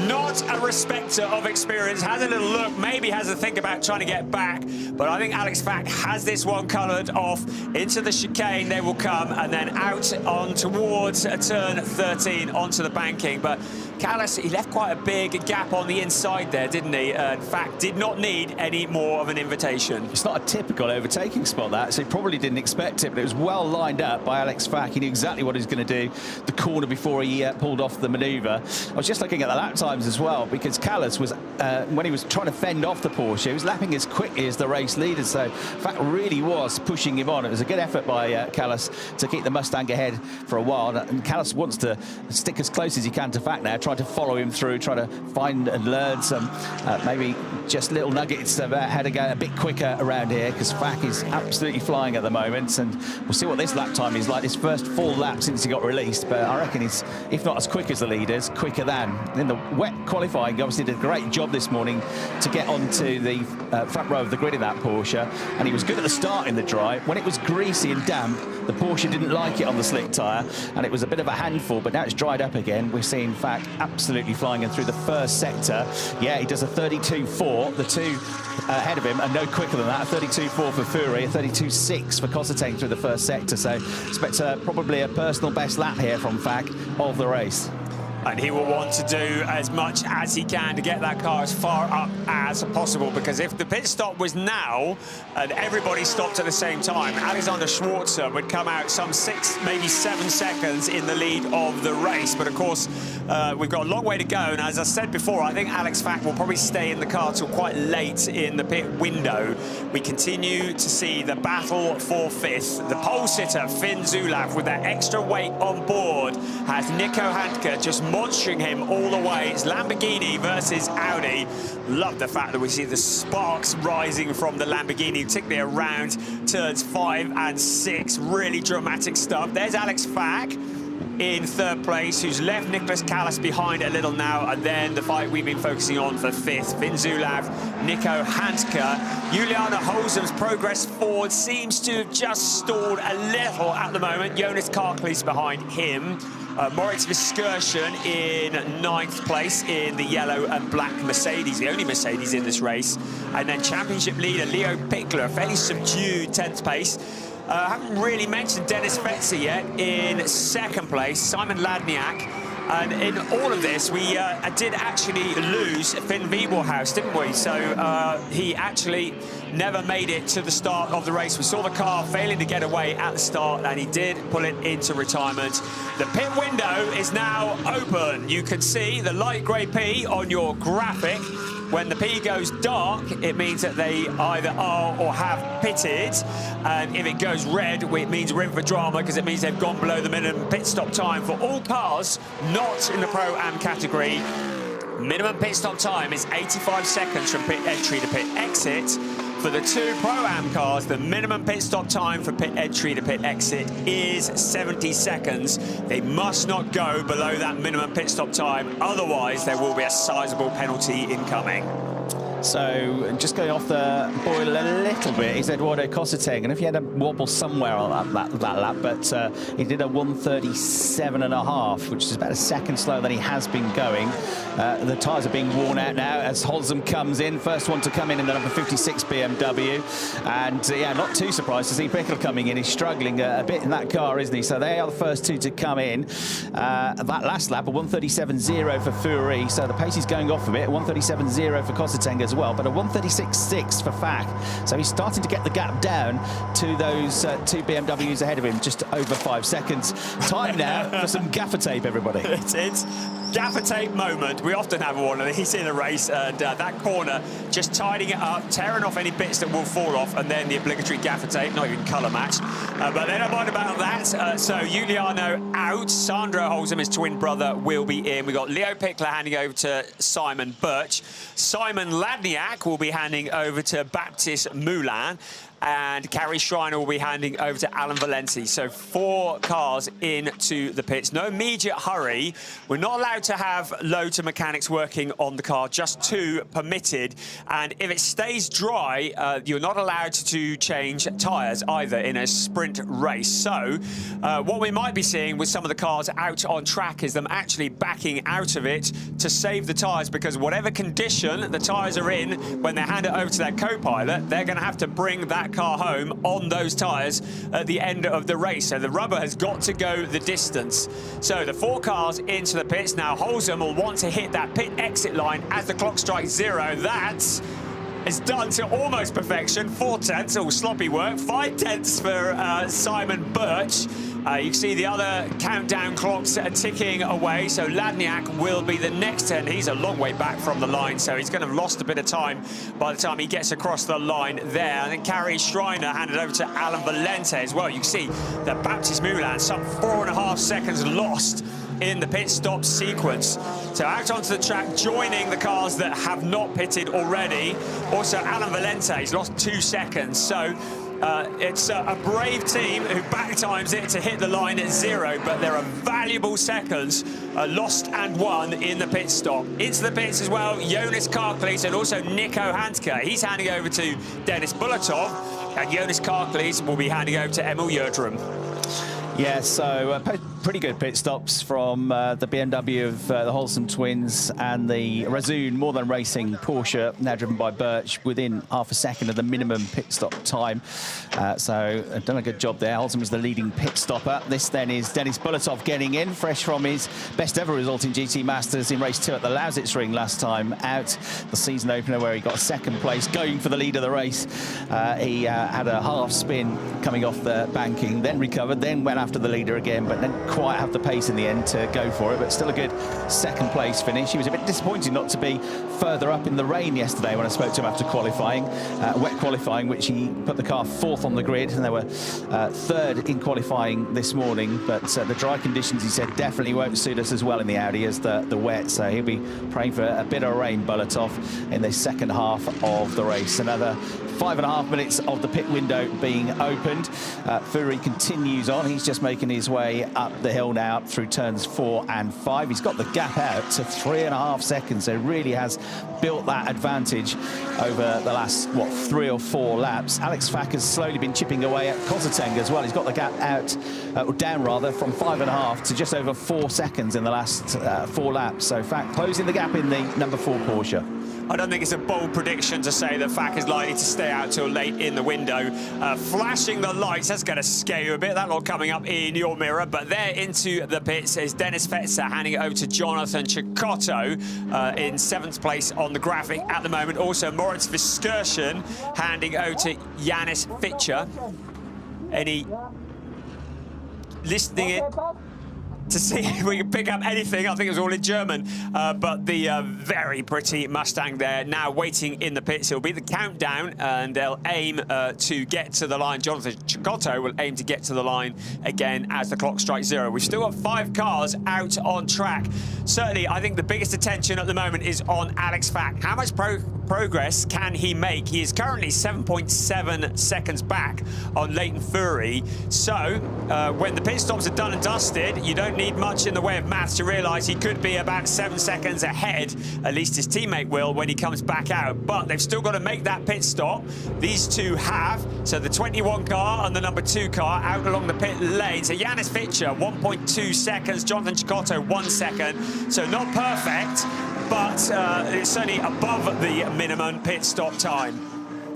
not a respecter of experience, has a little look, maybe has a think about trying to get back, but I think Alex Fack has this one coloured off. Into the chicane they will come, and then out on towards turn 13 onto the banking. But Callas, he left quite a big gap on the inside there, didn't he? In fact, did not need any more of an invitation. It's not a typical overtaking spot, that, so he probably didn't expect it, but it was well lined up by Alex Fack. He knew exactly what he was going to do the corner before he pulled off the manoeuvre. I was just looking at the lap times as well, because Callas was, when he was trying to fend off the Porsche, he was lapping as quickly as the race leader, so Fack really was pushing him on. It was a good effort by Callas to keep the Mustang ahead for a while, and Callas wants to stick as close as he can to Fack now, trying to follow him through, trying to find and learn some maybe just little nuggets about how to go a bit quicker around here, because Fack is absolutely flying at the moment, and we'll see what this lap time is like, this first full lap since he got released, but I reckon he's, if not as quick as the leaders, quicker than. In the wet qualifying, he obviously did a great job this morning to get onto the front row of the grid in that Porsche, and he was good at the start in the dry. When it was greasy and damp, the Porsche didn't like it on the slick tyre, and it was a bit of a handful, but now it's dried up again. We're seeing Fack absolutely flying in through the first sector. Yeah, he does a 32.4, the two ahead of him, and no quicker than that. A 32.4 for Fury, a 32.6 for Kozatek through the first sector. So expect probably a personal best lap here from Fack of the race. And he will want to do as much as he can to get that car as far up as possible, because if the pit stop was now and everybody stopped at the same time, Alexander Schwarzer would come out some 6, maybe 7 seconds in the lead of the race. But of course, we've got a long way to go. And as I said before, I think Alex Fack will probably stay in the car till quite late in the pit window. We continue to see the battle for 5th. The pole sitter, Finn Zulav, with that extra weight on board, has Nico Handke just monstering him all the way. It's Lamborghini versus Audi. Love the fact that we see the sparks rising from the Lamborghini, particularly around turns 5 and 6. Really dramatic stuff. There's Alex Fack in 3rd place, who's left Nicholas Callas behind a little now, and then the fight we've been focusing on for 5th, Finn Zulav, Nico Handke. Juliana Holzem's progress forward seems to have just stalled a little at the moment. Jonas Karklees behind him. Moritz Viskursen in 9th place in the yellow and black Mercedes, the only Mercedes in this race. And then championship leader Leo Pickler, fairly subdued 10th place. Haven't really mentioned Dennis Fetzer yet in 2nd place, Simon Ladniak. And in all of this, we did actually lose Finn Wiebelhaus, didn't we? So he actually never made it to the start of the race. We saw the car failing to get away at the start, and he did pull it into retirement. The pit window is now open. You can see the light grey P on your graphic. When the P goes dark, it means that they either are or have pitted. And if it goes red, it means we're in for drama, because it means they've gone below the minimum pit stop time for all cars not in the Pro-Am category. Minimum pit stop time is 85 seconds from pit entry to pit exit. For the 2 Pro-Am cars, the minimum pit stop time for pit entry to pit exit is 70 seconds. They must not go below that minimum pit stop time, otherwise there will be a sizable penalty incoming. So, just going off the boil a little bit, is Eduardo Cosseteng, and if he had a wobble somewhere on that lap, but he did a 1:37.5, which is about a second slower than he has been going. The tyres are being worn out now as Holzem comes in, first one to come in the number 56 BMW, and yeah, not too surprised to see Pickle coming in. He's struggling a bit in that car, isn't he? So they are the first 2 to come in. That last lap, a 1:37.0 for Fury, so the pace is going off a bit. 1:37.0 for Cosseteng as well, but a 1:36.6 for Fack. So he's starting to get the gap down to those 2 BMWs ahead of him, just over 5 seconds. Time now for some gaffer tape, everybody. It's gaffer tape moment. We often have one of these in a race, and that corner, just tidying it up, tearing off any bits that will fall off, and then the obligatory gaffer tape, not even colour matched. But they don't mind about that. So Giuliano out, Sandro Holzem, his twin brother, will be in. We've got Leo Pickler handing over to Simon Birch. Simon Ladniak will be handing over to Baptiste Moulin. And Carrie Schreiner will be handing over to Alan Valenti. So 4 cars into the pits. No immediate hurry. We're not allowed to have loads of mechanics working on the car, just 2 permitted. And if it stays dry, you're not allowed to change tyres either in a sprint race. So what we might be seeing with some of the cars out on track is them actually backing out of it to save the tyres, because whatever condition the tyres are in, when they hand it over to their co-pilot, they're going to have to bring that car home on those tyres at the end of the race. So the rubber has got to go the distance. So the 4 cars into the pits. Now Holzem will want to hit that pit exit line as the clock strikes 0. That is done to almost perfection. 4/10, all sloppy work. 5/10 for Simon Birch. You can see the other countdown clocks are ticking away, so Ladniak will be the next 10. He's a long way back from the line, so he's going to have lost a bit of time by the time he gets across the line there. And then Carrie Schreiner handed over to Alan Valente as well. You can see that Baptiste Moulin, some 4.5 seconds lost in the pit stop sequence. So out onto the track, joining the cars that have not pitted already. Also, Alan Valente, he's lost 2 seconds. So it's a brave team who back times it to hit the line at 0, but there are valuable seconds lost and won in the pit stop. Into the pits as well, Jonas Karklees and also Nico Handke. He's handing over to Dennis Bulatov, and Jonas Karklees will be handing over to Emil Yerdrum. Yeah, so pretty good pit stops from the BMW of the Holcim twins and the Razzoon More Than Racing Porsche, now driven by Birch, within half a second of the minimum pit stop time. So done a good job there. Holcim was the leading pit stopper. This then is Denis Bulatov getting in, fresh from his best ever result in GT Masters in race 2 at the Lausitz Ring last time out, the season opener where he got second place, going for the lead of the race. He had a half spin coming off the banking, then recovered, then went after the leader again, but didn't quite have the pace in the end to go for it, but still a good second place finish. He was a bit disappointed not to be further up in the rain yesterday when I spoke to him after qualifying, wet qualifying, which he put the car 4th on the grid, and they were 3rd in qualifying this morning, but the dry conditions, he said, definitely won't suit us as well in the Audi as the wet, so he'll be praying for a bit of rain, Bulatov, in the second half of the race. Another 5.5 minutes of the pit window being opened. Fury continues on. He's just making his way up the hill now through turns 4 and 5. He's got the gap out to 3.5 seconds, so really has built that advantage over the last, what, 3 or 4 laps. Alex Fack has slowly been chipping away at Kozateng as well. He's got the gap out, or down rather, from 5.5 to just over 4 seconds in the last 4 laps. So Fack closing the gap in the number 4 Porsche. I don't think it's a bold prediction to say that Fack is likely to stay out till late in the window. Flashing the lights, that's going to scare you a bit. That all coming up in your mirror. But there into the pits is Dennis Fetzer handing it over to Jonathan Cecotto in 7th place on the graphic at the moment. Also, Moritz Viskersen handing over to Janis Fitcher. Any listening it to see if we can pick up anything. I think it was all in German. But the very pretty Mustang there now waiting in the pits. It'll be the countdown, and they'll aim to get to the line. Jonathan Cecotto will aim to get to the line again as the clock strikes 0. We've still got 5 cars out on track. Certainly, I think the biggest attention at the moment is on Alex Fack. How much progress can he make? He is currently 7.7 seconds back on Leighton Fury. So when the pit stops are done and dusted, you don't need much in the way of maths to realise he could be about 7 seconds ahead, at least his teammate will, when he comes back out. But they've still got to make that pit stop. These two have. So the 21 car and the number 2 car out along the pit lane. So Janis Fitcher, 1.2 seconds. Jonathan Cecotto, 1 second. So not perfect, but it's certainly above the minimum pit stop time.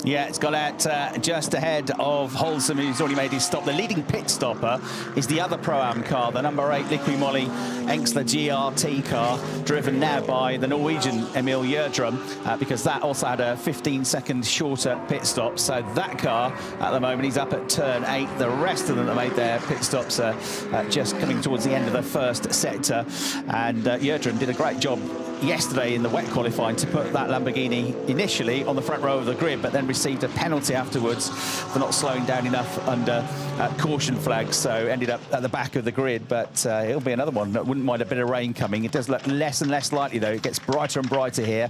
Yeah, it's got out just ahead of Holcim, who's already made his stop. The leading pit stopper is the other Pro-Am car, the number 8 Liqui Moly Engsler GRT car, driven now by the Norwegian Emil Gjerdrum, because that also had a 15-second shorter pit stop. So that car, at the moment, he's up at turn 8. The rest of them that made their pit stops are just coming towards the end of the first sector. And Gjerdrum did a great job yesterday in the wet qualifying to put that Lamborghini initially on the front row of the grid, but then received a penalty afterwards for not slowing down enough under caution flags, so ended up at the back of the grid. But it'll be another one. I wouldn't mind a bit of rain coming. It does look less and less likely, though. It gets brighter and brighter here,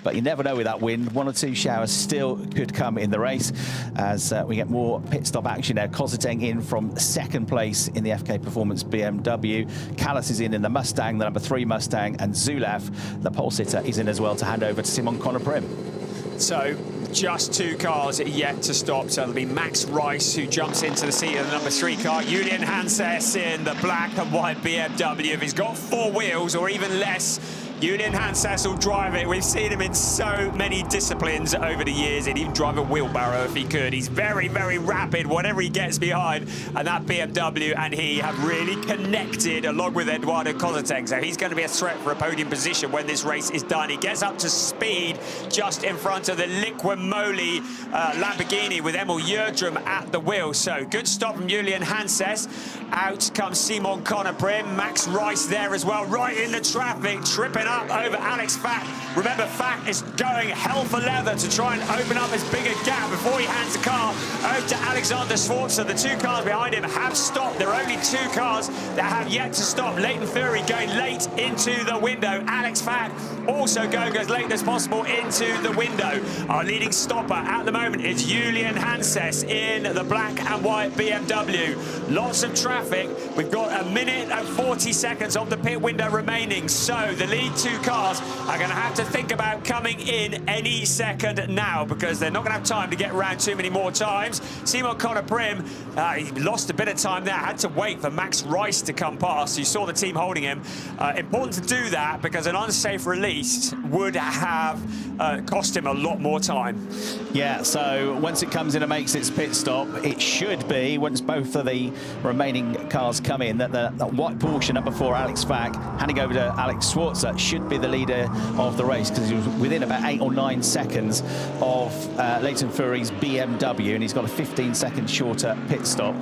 but you never know with that wind. 1 or 2 showers still could come in the race as we get more pit stop action now. Kozateng in from 2nd place in the FK Performance BMW. Callas is in the Mustang, the number 3 Mustang, and Zulav, the pole sitter, is in as well to hand over to Simon Conner-Prim. So just 2 cars yet to stop. So it'll be Max Rice, who jumps into the seat of the number 3 car. Julian Hanses in the black and white BMW. If he's got 4 wheels or even less, Julian Hanses will drive it. We've seen him in so many disciplines over the years. He'd even drive a wheelbarrow if he could. He's very, very rapid, whatever he gets behind. And that BMW and he have really connected along with Eduardo Kozateng. So he's going to be a threat for a podium position when this race is done. He gets up to speed just in front of the Liqui Moly Lamborghini with Emil Gjerdrum at the wheel. So good stop from Julian Hanses. Out comes Simon Conner-Prim. Max Rice there as well, right in the traffic, tripping up over Alex Fack. Remember, Fack is going hell for leather to try and open up as big a gap before he hands the car over to Alexander Sforza. The 2 cars behind him have stopped. There are only 2 cars that have yet to stop. Leighton Fury going late into the window. Alex Fack also going as late as possible into the window. leading stopper at the moment is Julian Hanses in the black and white BMW. Lots of traffic. We've got 1 minute and 40 seconds of the pit window remaining. So the lead two cars are going to have to think about coming in any second now, because they're not going to have time to get around too many more times. Simon Connor-Prim, he lost a bit of time there, had to wait for Max Rice to come past. You saw the team holding him. Important to do that, because an unsafe release would have cost him a lot more time. Yeah, so once it comes in and makes its pit stop, it should be, once both of the remaining cars come in, that the white Porsche number 4, Alex Fack, handing over to Alex Schwarzer, should be the leader of the race, because he was within about 8 or 9 seconds of Leighton Fury's BMW, and he's got a 15-second shorter pit stop.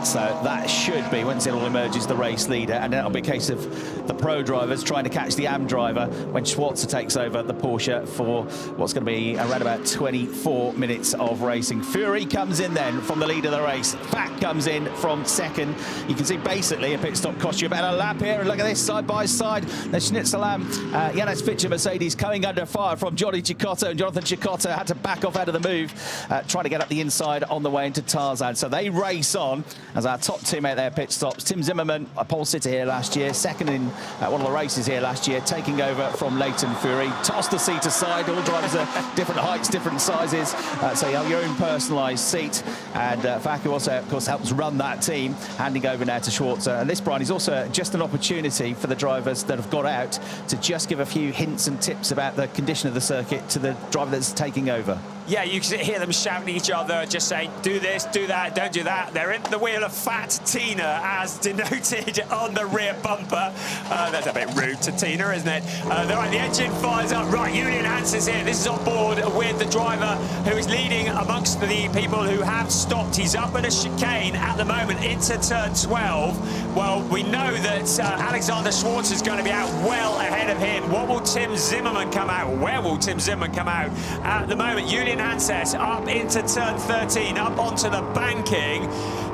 So that should be, once it all emerges, the race leader, and then it'll be a case of the pro drivers trying to catch the AM driver when Schwarzer takes over the Porsche for what's going to be around about 24 minutes of racing. Fury comes in then from the lead of the race. Fack comes in from second. You can see basically a pit stop cost you about a lap here, and look at this side by side. There's Schnitzelam, Janis Fitcher Mercedes coming under fire from Johnny Cicotto, and Jonathan Cicotto had to back off out of the move, trying to get up the inside on the way into Tarzan. So they race on as our top two make their pit stops. Tim Zimmerman, a pole sitter here last year, second in one of the races here last year, taking over from Leighton Fury. Toss the seat aside. All drivers are different heights, different sizes, so you have your own personalised seat. And Fack, who also, of course, helps run that team, handing over now to Schwarzer. And this, Brian, is also just an opportunity for the drivers that have got out to just give a few hints and tips about the condition of the circuit to the driver that's taking over. Yeah, you can hear them shouting at each other, just saying, do this, do that, don't do that. They're in the wheel of Fat Tina, as denoted on the rear bumper. That's a bit rude to Tina, isn't it? The engine fires up. Right, Julian Hanses here. This is on board with the driver who is leading amongst the people who have stopped. He's up at a chicane at the moment into turn 12. Well, we know that Alexander Schwarzer is going to be out well ahead of him. What will Tim Zimmerman come out? Where will Tim Zimmerman come out? At the moment, Julian Hanses up into turn 13, up onto the banking.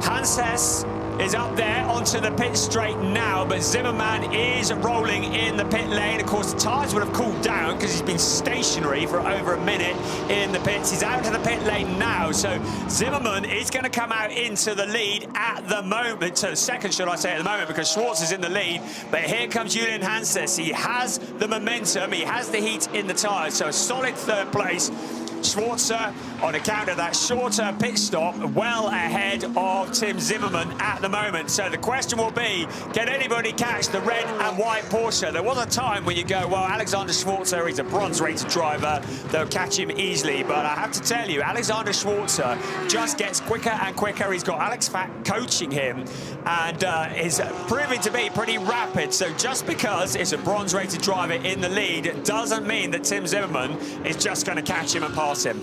Hanses is up there onto the pit straight now, but Zimmerman is rolling in the pit lane. Of course, the tyres would have cooled down because he's been stationary for over a minute in the pits. He's out of the pit lane now, so Zimmerman is going to come out into the lead at the moment, to the second, should I say, at the moment, because Schwartz is in the lead. But here comes Julian Hanses. He has the momentum, he has the heat in the tyres, so a solid third place. Schwarzer, on account of that shorter pit stop, well ahead of Tim Zimmerman at the moment. So the question will be, can anybody catch the red and white Porsche? There was a time when you go, well, Alexander Schwarzer, he's a bronze-rated driver, they'll catch him easily. But I have to tell you, Alexander Schwarzer just gets quicker and quicker. He's got Alex Fack coaching him, and is proving to be pretty rapid. So just because it's a bronze-rated driver in the lead doesn't mean that Tim Zimmerman is just going to catch him and pass him.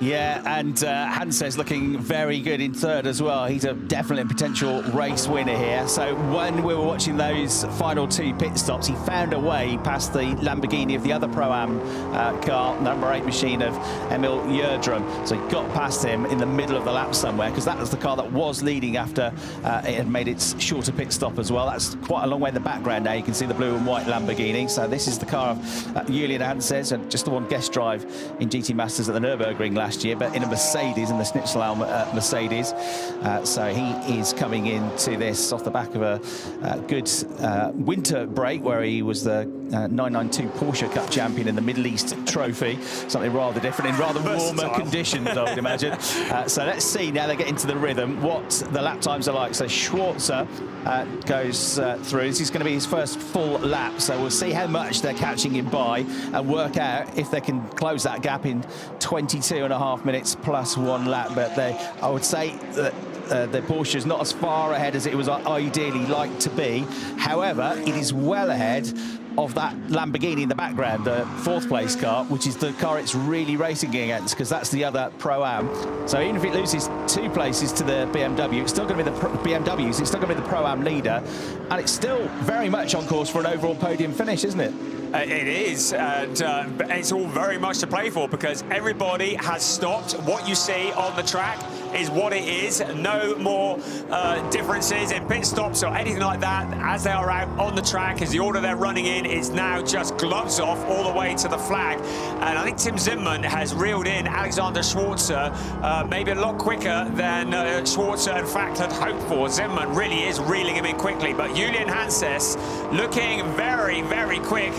Yeah, and Hanses looking very good in third as well. He's a definitely potential race winner here. So when we were watching those final two pit stops, he found a way past the Lamborghini of the other Pro-Am car, number 8 machine of Emil Yerdrum. So he got past him in the middle of the lap somewhere, because that was the car that was leading after it had made its shorter pit stop as well. That's quite a long way in the background now. You can see the blue and white Lamborghini. So this is the car of Julian Hanses, and just the one guest drive in GT Masters at the Nürburgring last year, but in a Mercedes, in the Schnitzelau Mercedes. So he is coming into this off the back of a good winter break, where he was the 992 Porsche Cup champion in the Middle East Trophy. Something rather different in rather warmer conditions, I would imagine. So let's see now they get into the rhythm what the lap times are like. So Schwarzer goes through. This is going to be his first full lap, so we'll see how much they're catching him by and work out if they can close that gap in 22.5 minutes plus 1 lap. But I would say that the Porsche is not as far ahead as it was ideally like to be. However, it is well ahead of that Lamborghini in the background, the 4th place car, which is the car it's really racing against, because that's the other Pro-Am. So even if it loses 2 places to the BMW, it's still going to be the BMWs, it's still going to be the Pro-Am leader, and it's still very much on course for an overall podium finish, isn't it? It is, and it's all very much to play for, because everybody has stopped. What you see on the track is what it is. No more differences in pit stops or anything like that as they are out on the track, as the order they're running in is now just gloves off all the way to the flag. And I think Tim Zimmermann has reeled in Alexander Schwarzer maybe a lot quicker than Schwarzer in fact had hoped for. Zimmermann really is reeling him in quickly, but Julian Hanses looking very, very quick,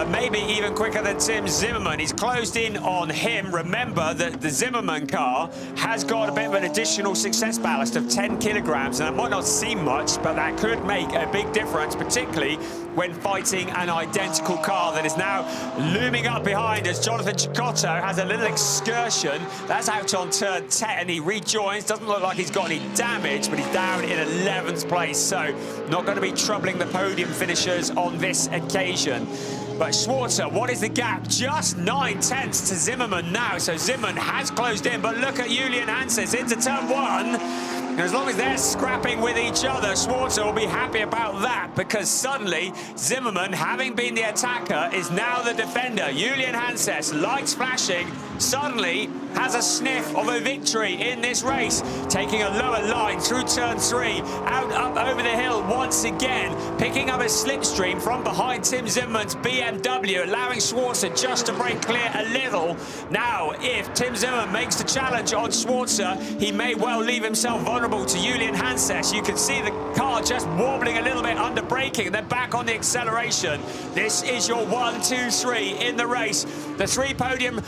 maybe even quicker than Tim Zimmermann. He's closed in on him. Remember that the Zimmermann car has got a bit of an additional success ballast of 10 kilograms, and that might not seem much, but that could make a big difference, particularly when fighting an identical car that is now looming up behind as Jonathan Cecotto has a little excursion. That's out on turn 10. He rejoins. Doesn't look like he's got any damage, but he's down in 11th place, so not going to be troubling the podium finishers on this occasion. But Schwarzer, what is the gap? Just 9/10 to Zimmermann now. So Zimmermann has closed in, but look at Julian Hanses into turn 1. And as long as they're scrapping with each other, Schwarzer will be happy about that, because suddenly Zimmermann, having been the attacker, is now the defender. Julian Hanses, lights flashing, suddenly has a sniff of a victory in this race, taking a lower line through turn 3, out up over the hill once again, picking up a slipstream from behind Tim Zimmermann's BMW, allowing Schwarzer just to break clear a little. Now, if Tim Zimmermann makes the challenge on Schwarzer, he may well leave himself vulnerable to Julian Hanses. You can see the car just wobbling a little bit under braking, and then back on the acceleration. This is your 1, 2, 3 in the race. The 3 podium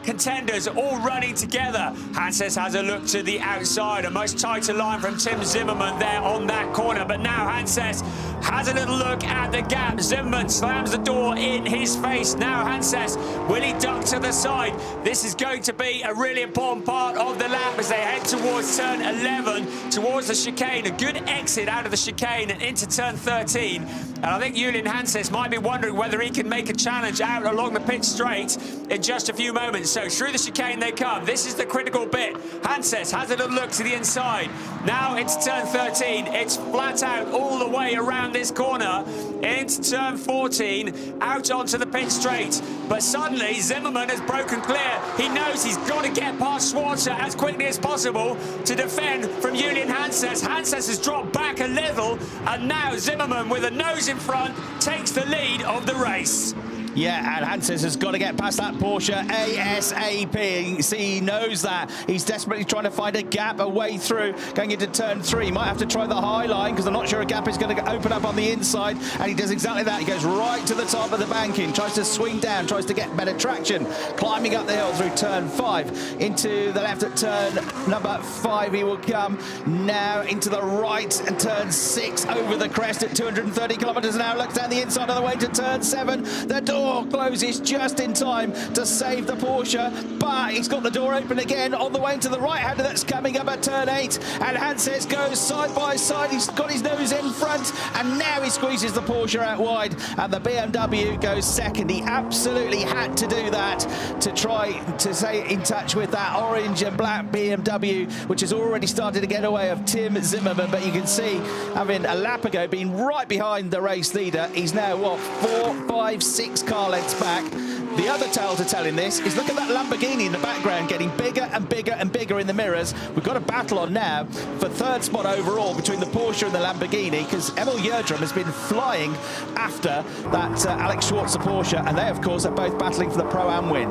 contenders all running together. Hanses has a look to the outside, a much tighter line from Tim Zimmermann there on that corner, but now Hanses has a little look at the gap. Zimmermann slams the door in his face. Now Hanses, will he duck to the side? This is going to be a really important part of the lap as they head towards turn 11, towards the chicane. A good exit out of the chicane and into turn 13. And I think Julian Hanses might be wondering whether he can make a challenge out along the pit straight in just a few moments. So through the chicane they come. This is the critical bit. Hanses has a little look to the inside. Now into turn 13. It's flat out all the way around this corner into turn 14, out onto the pit straight. But suddenly Zimmermann has broken clear. He knows he's got to get past Schwarzer as quickly as possible to defend from Julian Hanses. Hanses has dropped back a little, and now Zimmermann, with a nose in front, takes the lead of the race. Yeah, and Hanses has got to get past that Porsche ASAP. He knows that. He's desperately trying to find a gap, a way through, going into turn 3. Might have to try the high line, because I'm not sure a gap is going to open up on the inside. And he does exactly that. He goes right to the top of the banking, tries to swing down, tries to get better traction, climbing up the hill through turn 5. Into the left at turn number 5 he will come. Now into the right and turn 6 over the crest at 230 kilometers an hour. Looks down the inside of the way to turn 7. The door closes just in time to save the Porsche, but he's got the door open again on the way to the right-hander that's coming up at turn 8, and Hanses goes side by side. He's got his nose in front, and now he squeezes the Porsche out wide, and the BMW goes second. He absolutely had to do that to try to stay in touch with that orange and black BMW, which has already started to get away of Tim Zimmermann. But you can see, having a lap ago, being right behind the race leader, he's now, what, 4, 5, 6 car lengths back. The other tale to tell in this is look at that Lamborghini in the background getting bigger and bigger and bigger in the mirrors. We've got a battle on now for third spot overall between the Porsche and the Lamborghini, because Emil Yerdrum has been flying after that Alex Schwarzer Porsche, and they of course are both battling for the Pro-Am win.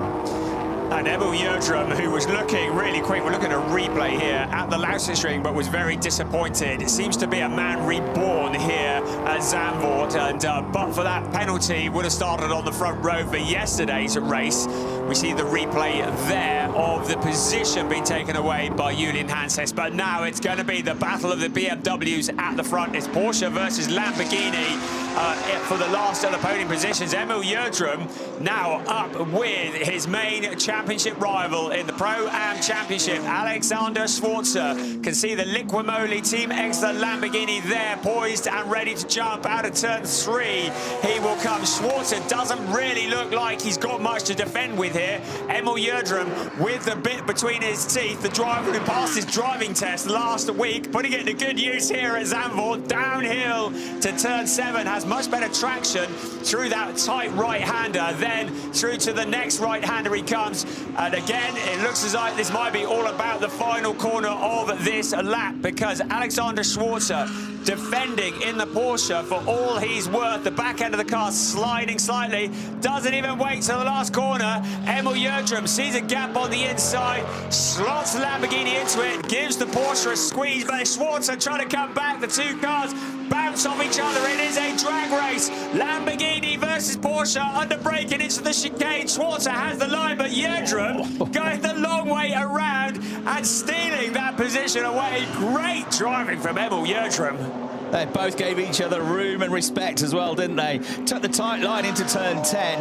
And Emil Yerdrum, who was looking really quick, we're looking at a replay here at the Lausitzring, but was very disappointed. It seems to be a man reborn here at Zandvoort, and but for that penalty, would have started on the front row for yesterday's race. We see the replay there of the position being taken away by Julian Hanses, but now it's going to be the battle of the BMWs at the front. It's Porsche versus Lamborghini for the last of the podium positions. Emil Yerdrum now up with his main championship rival in the Pro-Am Championship, Alexander Schwarzer. Can see the Liquimoli Team Excellent Lamborghini there, poised and ready to jump out of turn 3. He will come. Schwarzer doesn't really look like he's got much to defend with here. Emil Yerdrum with the bit between his teeth, the driver who passed his driving test last week, putting it to good use here at Zandvoort. Downhill to turn 7, has has much better traction through that tight right-hander, then through to the next right-hander he comes. And again, it looks as though this might be all about the final corner of this lap, because Alexander Schwarzer defending in the Porsche for all he's worth. The back end of the car sliding slightly, doesn't even wait till the last corner. Emil Yerdrum sees a gap on the inside, slots Lamborghini into it, gives the Porsche a squeeze, but Schwarzer trying to come back. The two cars bounce off each other. It is a drag race. Lamborghini versus Porsche under braking into the chicane. Schwarzer has the line, but Yerdrum going the long way around and stealing that position away. Great driving from Emil Yerdrum. They both gave each other room and respect as well, didn't they? Took the tight line into turn 10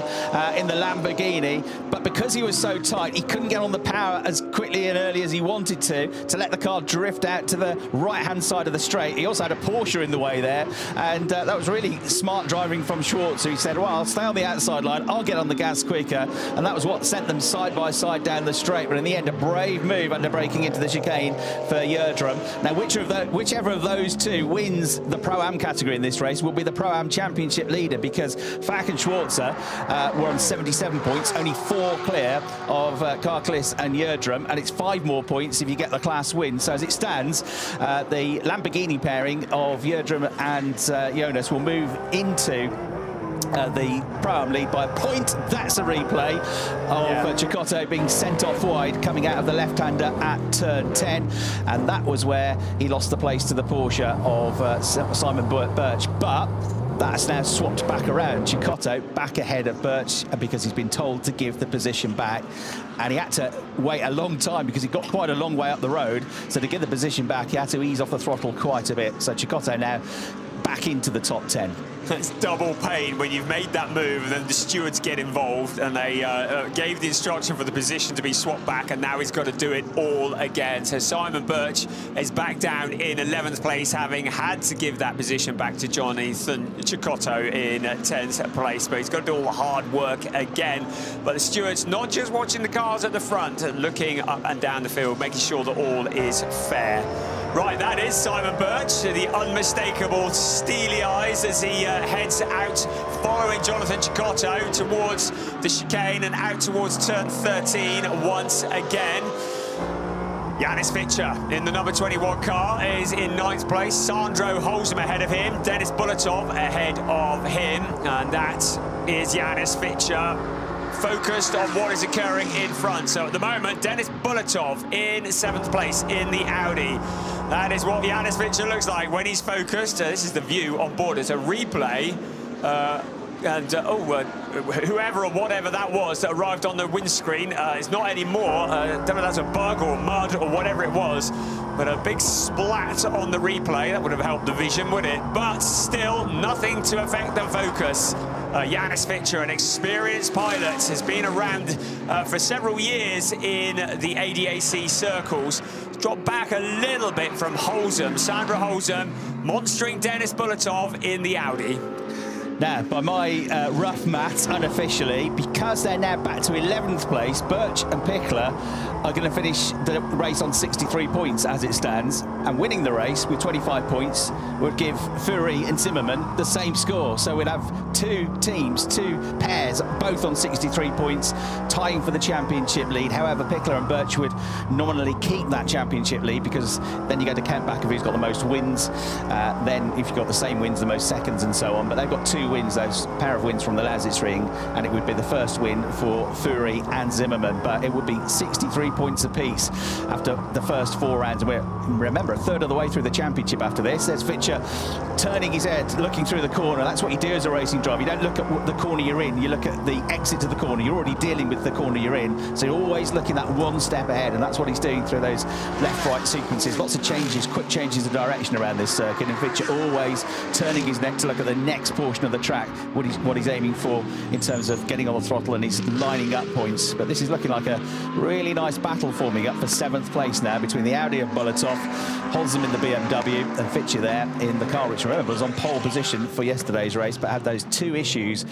in the Lamborghini, but because he was so tight, he couldn't get on the power as quickly and early as he wanted to let the car drift out to the right-hand side of the straight. He also had a Porsche in the way there, and that was really smart driving from Schwarzer. He said, well, I'll stay on the outside line, I'll get on the gas quicker, and that was what sent them side by side down the straight. But in the end, a brave move under braking into the chicane for Yerdrum. Now, whichever of those two wins the Pro-Am category in this race will be the Pro-Am Championship leader, because Fak and Schwarzer were on 77 points, only 4 clear of Carcliss and Yerdrum, and it's 5 more points if you get the class win. So as it stands, the Lamborghini pairing of Yerdrum and Jonas will move into the Pro-Am lead by a point. That's a replay of Cecotto being sent off wide coming out of the left-hander at turn 10, and that was where he lost the place to the Porsche of Simon Birch. But that's now swapped back around. Cecotto back ahead of Birch because he's been told to give the position back, and he had to wait a long time because he got quite a long way up the road. So to get the position back, he had to ease off the throttle quite a bit. So Cecotto now back into the top 10. It's double pain when you've made that move and then the stewards get involved, and they gave the instruction for the position to be swapped back, and now he's got to do it all again. So Simon Birch is back down in 11th place, having had to give that position back to Jonathan Cecotto in 10th place, but he's got to do all the hard work again. But the stewards not just watching the cars at the front, looking up and down the field, making sure that all is fair. Right, that is Simon Birch, the unmistakable steely eyes as he heads out, following Jonathan Cecotto towards the chicane and out towards turn 13 once again. Yanis Fichter in the number 21 car is in 9th place. Sandro Holzem ahead of him. Dennis Bulatov ahead of him. And that is Yanis Fichter focused on what is occurring in front. So at the moment, Dennis Bulatov in 7th place in the Audi. That is what Yanis Fichter looks like when he's focused. This is the view on board. It's a replay. Whoever or whatever that was that arrived on the windscreen, it's not anymore. I don't know if that's a bug or mud or whatever it was, but a big splat on the replay. That would have helped the vision, wouldn't it? But still, nothing to affect the focus. Yanis Fichter, an experienced pilot, has been around for several years in the ADAC circles. Dropped back a little bit from Holzem. Sandra Holzem monstering Dennis Bulatov in the Audi. Now, by my rough maths, unofficially, because they're now back to 11th place, Birch and Pichler are going to finish the race on 63 points as it stands, and winning the race with 25 points would give Fury and Zimmerman the same score. So we'd have 2 teams, 2 pairs, both on 63 points, tying for the championship lead. However, Pichler and Birch would nominally keep that championship lead, because then you go to count back of who's got the most wins, then if you've got the same wins, the most seconds and so on. But they've got 2 wins, those pair of wins from the Lausitz Ring, and it would be the first win for Fury and Zimmerman. But it would be 63 points apiece after the first 4 rounds. And we're, remember, a third of the way through the championship after this. There's Fichter turning his head, looking through the corner. That's what you do as a racing driver. You don't look at the corner you're in, you look at the exit to the corner. You're already dealing with the corner you're in, so you're always looking that 1 step ahead, and that's what he's doing through those left-right sequences. Lots of changes, quick changes of direction around this circuit, and Fichter always turning his neck to look at the next portion of the track, what he's aiming for in terms of getting on the throttle, and he's lining up points. But this is looking like a really nice battle forming up for 7th place now between the Audi of Bulatov, Holzem in the BMW, and Fichter there in the car, which remember was on pole position for yesterday's race, but had those 2 issues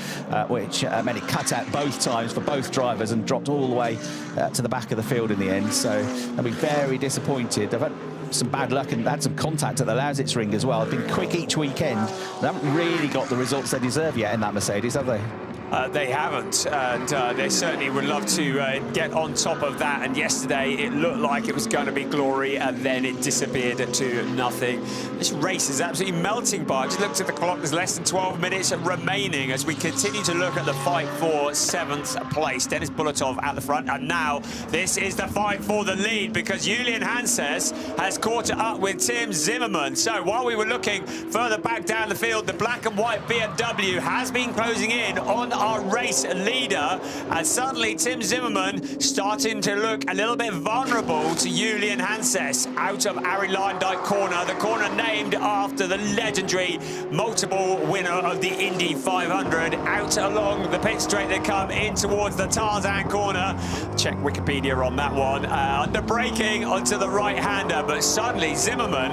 which meant it cut out both times for both drivers and dropped all the way to the back of the field in the end. So they'll be very disappointed. They've had some bad luck and had some contact at the Lausitz ring as well. They've been quick each weekend. They haven't really got the results they deserve yet in that Mercedes, have they? They haven't, and they certainly would love to get on top of that. And yesterday it looked like it was going to be glory, and then it disappeared to nothing. This race is absolutely melting by. I just looked at the clock, there's less than 12 minutes remaining as we continue to look at the fight for 7th place. Dennis Bulatov at the front, and now this is the fight for the lead, because Julian Hanses has caught up with Tim Zimmermann. So while we were looking further back down the field, the black and white BMW has been closing in on our race leader, and suddenly Tim Zimmermann starting to look a little bit vulnerable to Julian Hanses out of Arie Luyendyk corner, the corner named after the legendary multiple winner of the Indy 500. Out along the pit straight they come in towards the Tarzan corner. Check Wikipedia on that one. Under braking onto the right-hander, but suddenly Zimmermann,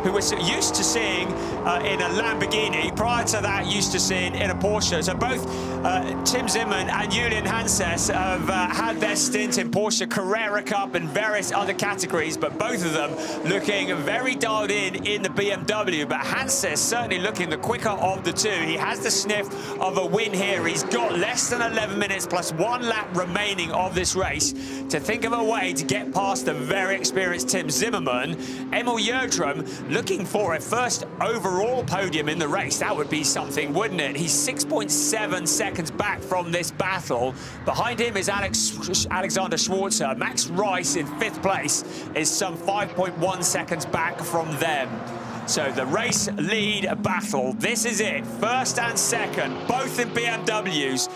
who was used to seeing in a Lamborghini, prior to that used to seeing in a Porsche. So both Tim Zimmermann and Julian Hanses have had their stint in Porsche Carrera Cup and various other categories, but both of them looking very dialed in the BMW. But Hanses certainly looking the quicker of the two. He has the sniff of a win here. He's got less than 11 minutes plus 1 lap remaining of this race to think of a way to get past the very experienced Tim Zimmermann. Emil Jördrum looking for a first overall podium in the race. That would be something, wouldn't it? He's 6.7 seconds back from this battle. Behind him is Alexander Schwarzer. Max Rice in 5th place is some 5.1 seconds back from them. So the race lead battle, this is it. First and second, both in BMWs.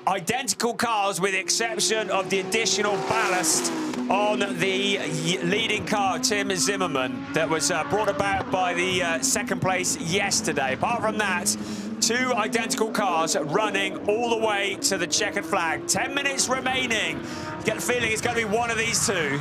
Identical cars with the exception of the additional ballast on the leading car, Tim Zimmermann, that was brought about by the second place yesterday. Apart from that, 2 identical cars running all the way to the checkered flag. 10 minutes remaining. Get the feeling it's going to be one of these two.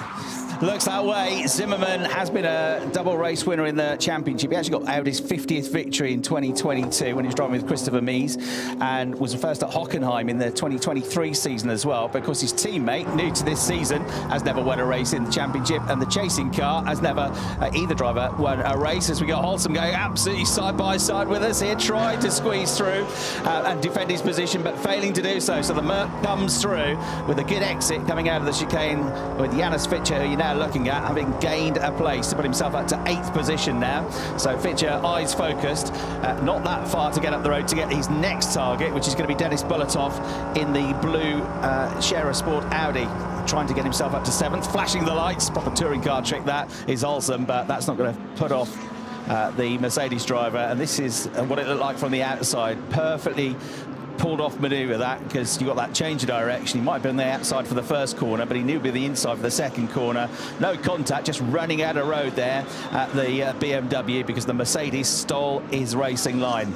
Looks that way. Zimmermann has been a double race winner in the championship. He actually got Audi's 50th victory in 2022 when he was driving with Christopher Mies, and was the first at Hockenheim in the 2023 season as well. Because his teammate, new to this season, has never won a race in the championship, and the chasing car has never, either driver, won a race. As we got Holsom going absolutely side by side with us here, trying to squeeze through and defend his position, but failing to do so. So the Merc comes through with a good exit coming out of the chicane with Janus Fitcher, who you now looking at having gained a place to put himself up to 8th position now. So Fitcher, eyes focused, not that far to get up the road to get his next target, which is going to be Dennis Bulatov in the blue Scherer Sport Audi, trying to get himself up to 7th, flashing the lights. Proper touring car trick that is wholesome, but that's not going to put off the Mercedes driver. And this is what it looked like from the outside. Perfectly pulled off manoeuvre that, because you got that change of direction. He might have been on the outside for the first corner, but he knew he'd be the inside for the second corner. No contact, just running out of road there at the BMW, because the Mercedes stole his racing line.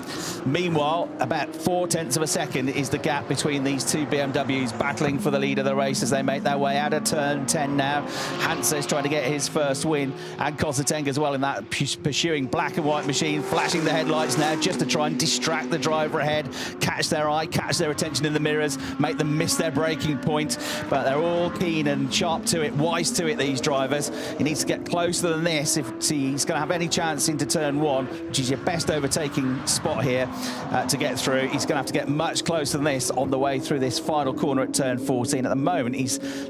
Meanwhile, about 0.4 of a second is the gap between these two BMWs battling for the lead of the race as they make their way out of turn 10 now. Hanses trying to get his first win, and Kosatenga as well in that pursuing black and white machine, flashing the headlights now just to try and distract the driver ahead, catch their eye, catch their attention in the mirrors, make them miss their braking point. But they're all keen and sharp to it, wise to it, these drivers. He needs to get closer than this if he's going to have any chance into turn 1, which is your best overtaking spot here to get through. He's going to have to get much closer than this on the way through this final corner at turn 14. At the moment,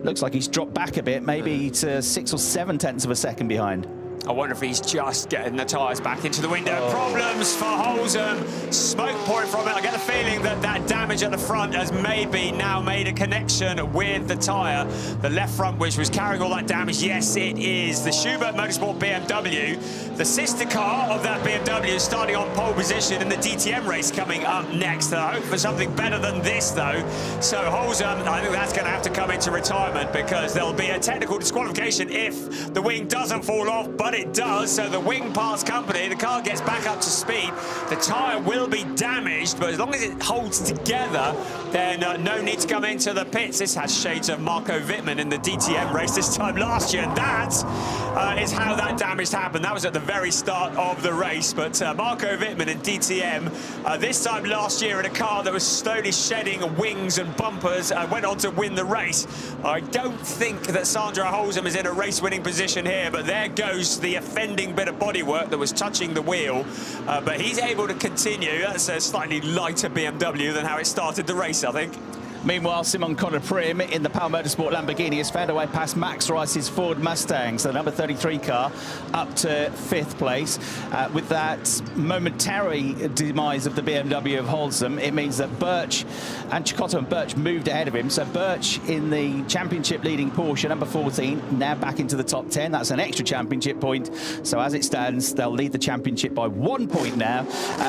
looks like he's dropped back a bit, maybe to 6 or 7 of a second behind. I wonder if he's just getting the tyres back into the window. Oh. Problems for Holsom. Smoke pouring from it. I get the feeling that that damage at the front has maybe now made a connection with the tyre. The left front, which was carrying all that damage, yes, it is. The Schubert Motorsport BMW, the sister car of that BMW, starting on pole position in the DTM race coming up next. I hope for something better than this, though. So Holsom, I think that's going to have to come into retirement, because there'll be a technical disqualification if the wing doesn't fall off, but it does. So the wing parts company, the car gets back up to speed. The tyre will be damaged, but as long as it holds together, then no need to come into the pits. This has shades of Marco Wittmann in the DTM race this time last year, and that is how that damage happened. That was at the very start of the race, but Marco Wittmann in DTM this time last year in a car that was slowly shedding wings and bumpers, went on to win the race. I don't think that Sandra Holsom is in a race-winning position here, but there goes the the offending bit of bodywork that was touching the wheel, but he's able to continue. That's a slightly lighter BMW than how it started the race, I think. Meanwhile, Simon Conor Prim in the Power Motorsport Lamborghini has found a way past Max Rice's Ford Mustang, so the number 33 car up to 5th place. With that momentary demise of the BMW of Holzem, it means that Birch and Chicotto and Birch moved ahead of him. So Birch in the championship leading Porsche, number 14, now back into the top 10. That's an extra championship point. So as it stands, they'll lead the championship by 1 point now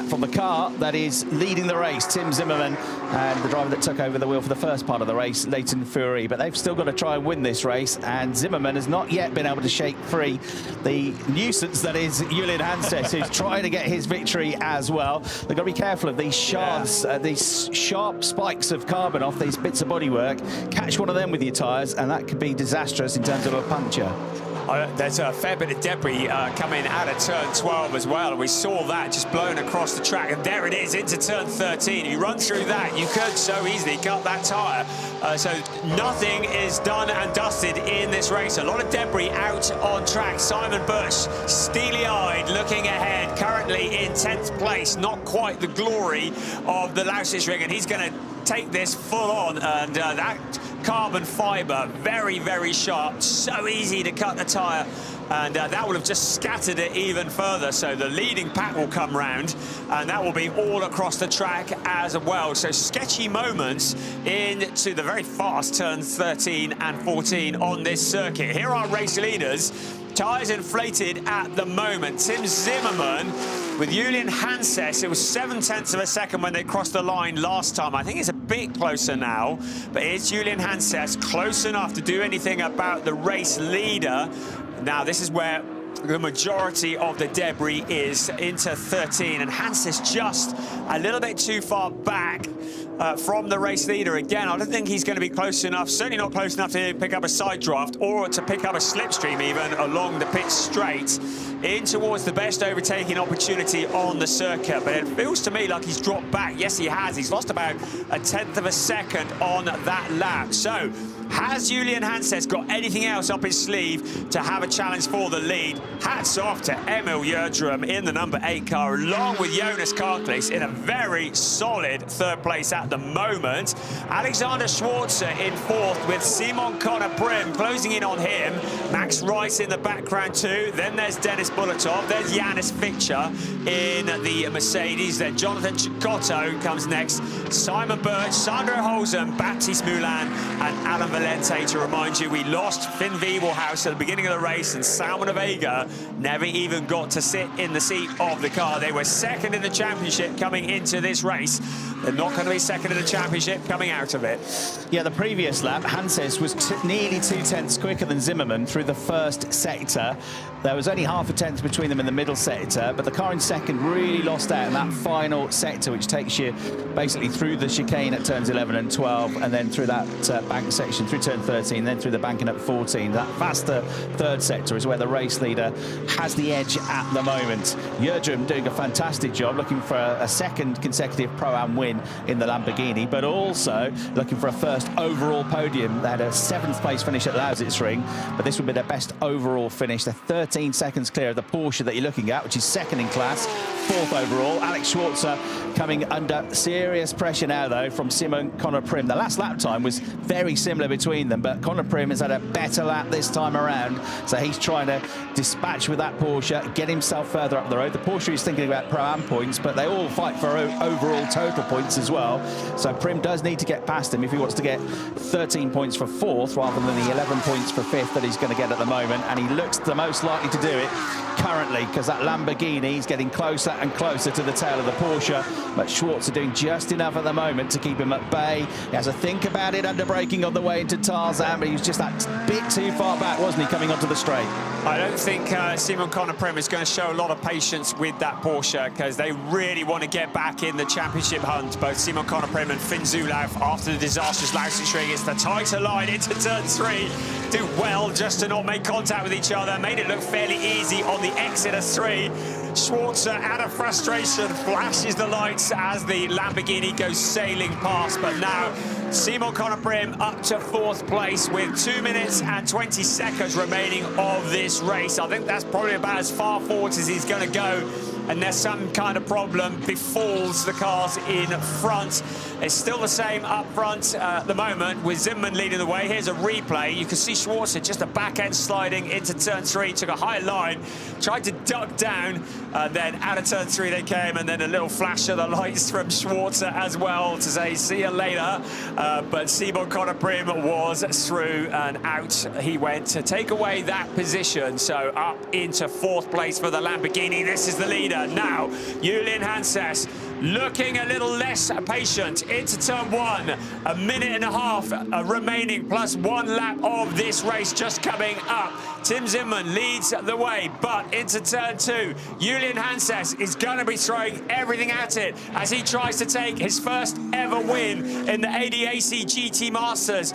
from the car that is leading the race, Tim Zimmerman, and the driver that took over the wheel for the first part of the race, Leighton Fury. But they've still got to try and win this race, and Zimmerman has not yet been able to shake free the nuisance that is Julian Hanses, who's trying to get his victory as well. They've got to be careful of these shards, these sharp spikes of carbon off these bits of bodywork. Catch one of them with your tyres, and that could be disastrous in terms of a puncture. There's a fair bit of debris coming out of turn 12 as well. We saw that just blown across the track, and there it is into turn 13. You run through that, you could so easily cut that tyre. So nothing is done and dusted in this race. A lot of debris out on track. Simon Bush, steely-eyed, looking ahead, currently in 10th place. Not quite the glory of the Lausitz ring, and he's going to take this full on, and that carbon fibre, very, very sharp, so easy to cut the tyre, and that will have just scattered it even further. So the leading pack will come round, and that will be all across the track as well. So sketchy moments into the very fast turns 13 and 14 on this circuit. Here are race leaders. Tyres inflated at the moment. Tim Zimmerman with Julian Hanses. It was 0.7 of a second when they crossed the line last time. I think it's a bit closer now, but it's Julian Hanses close enough to do anything about the race leader. Now, this is where the majority of the debris is into 13, and Hanses just a little bit too far back from the race leader. Again, I don't think he's going to be close enough, certainly not close enough to pick up a side draft or to pick up a slipstream even along the pit straight in towards the best overtaking opportunity on the circuit. But it feels to me like he's dropped back. Yes, he has. He's lost about 1/10 of a second on that lap. So has Julian Hanses got anything else up his sleeve to have a challenge for the lead? Hats off to Emil Jördrum in the number 8 car, along with Jonas Karklis in a very solid 3rd place at the moment. Alexander Schwarzer in 4th with Simon Conor Prim closing in on him. Max Rice in the background too. Then there's Dennis Bulatov. There's Janis Fitcher in the Mercedes. Then Jonathan Chicotto comes next. Simon Birch, Sandro Holzem, Baptiste Moulin, and Alan Valente. To remind you, we lost Finn Wiebelhaus at the beginning of the race, and Salman Vega never even got to sit in the seat of the car. They were 2nd in the championship coming into this race. They're not going to be 2nd in the championship coming out of it. Yeah, the previous lap, Hanses was nearly 2/10 quicker than Zimmerman through the first sector. There was only 0.5 tenth between them in the middle sector, but the car in second really lost out in that final sector, which takes you basically through the chicane at turns 11 and 12, and then through that bank section, through turn 13, then through the banking at 14. That faster 3rd sector is where the race leader has the edge at the moment. Jördrum doing a fantastic job, looking for a 2nd consecutive Pro-Am win in the Lamborghini, but also looking for a 1st overall podium. They had a 7th place finish at Lausitz Ring, but this would be their best overall finish. They're 13 seconds clear of the Porsche that you're looking at, which is 2nd in class, 4th overall. Alex Schwarzer coming under serious pressure now, though, from Simon Conor Prim. The last lap time was very similar between them, but Conor Prim has had a better lap this time around, so he's trying to dispatch with that Porsche, get himself further up the road. The Porsche is thinking about Pro-Am points, but they all fight for overall total points as well. So Prim does need to get past him if he wants to get 13 points for 4th rather than the 11 points for 5th that he's going to get at the moment, and he looks the most likely to do it currently, because that Lamborghini is getting closer and closer to the tail of the Porsche, but Schwarzer doing just enough at the moment to keep him at bay. He has to think about it under braking on the way into Tarzan, but he was just that bit too far back, wasn't he, coming onto the straight? I don't think Simon Conor Prim is going to show a lot of patience with that Porsche, because they really want to get back in the championship hunt, both Simon Conor Prim and Finn Zulauf, after the disastrous Lausitz Ring. It's the tighter line into turn 3. Do well just to not make contact with each other. Made it look fairly easy on the exit of 3. Schwarzer, out of frustration, flashes the lights as the Lamborghini goes sailing past. But now Simon Conner-Prim up to 4th place with 2 minutes and 20 seconds remaining of this race. I think that's probably about as far forward as he's going to go unless some kind of problem befalls the cars in front. It's still the same up front at the moment with Zimmermann leading the way. Here's a replay. You can see Schwarzer just a back end sliding into turn 3, took a high line, tried to duck down, then out of turn 3 they came, and then a little flash of the lights from Schwarzer as well to say see you later. But Simon Conner-Prim was through and out. He went to take away that position. So up into 4th place for the Lamborghini. This is the leader. Now, Julian Hanses looking a little less patient into turn 1. A minute and a half remaining, plus 1 lap of this race just coming up. Tim Zimmermann leads the way, but into turn 2, Julian Hanses is going to be throwing everything at it as he tries to take his first ever win in the ADAC GT Masters.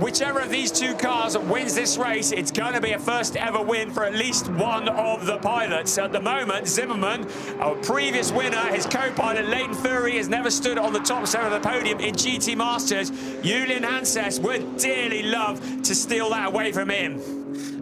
Whichever of these 2 cars wins this race, it's going to be a first ever win for at least one of the pilots. At the moment, Zimmermann, our previous winner, his co-pilot Leighton Fury, has never stood on the top side of the podium in GT Masters. Julian Hanses would dearly love to steal that away from him.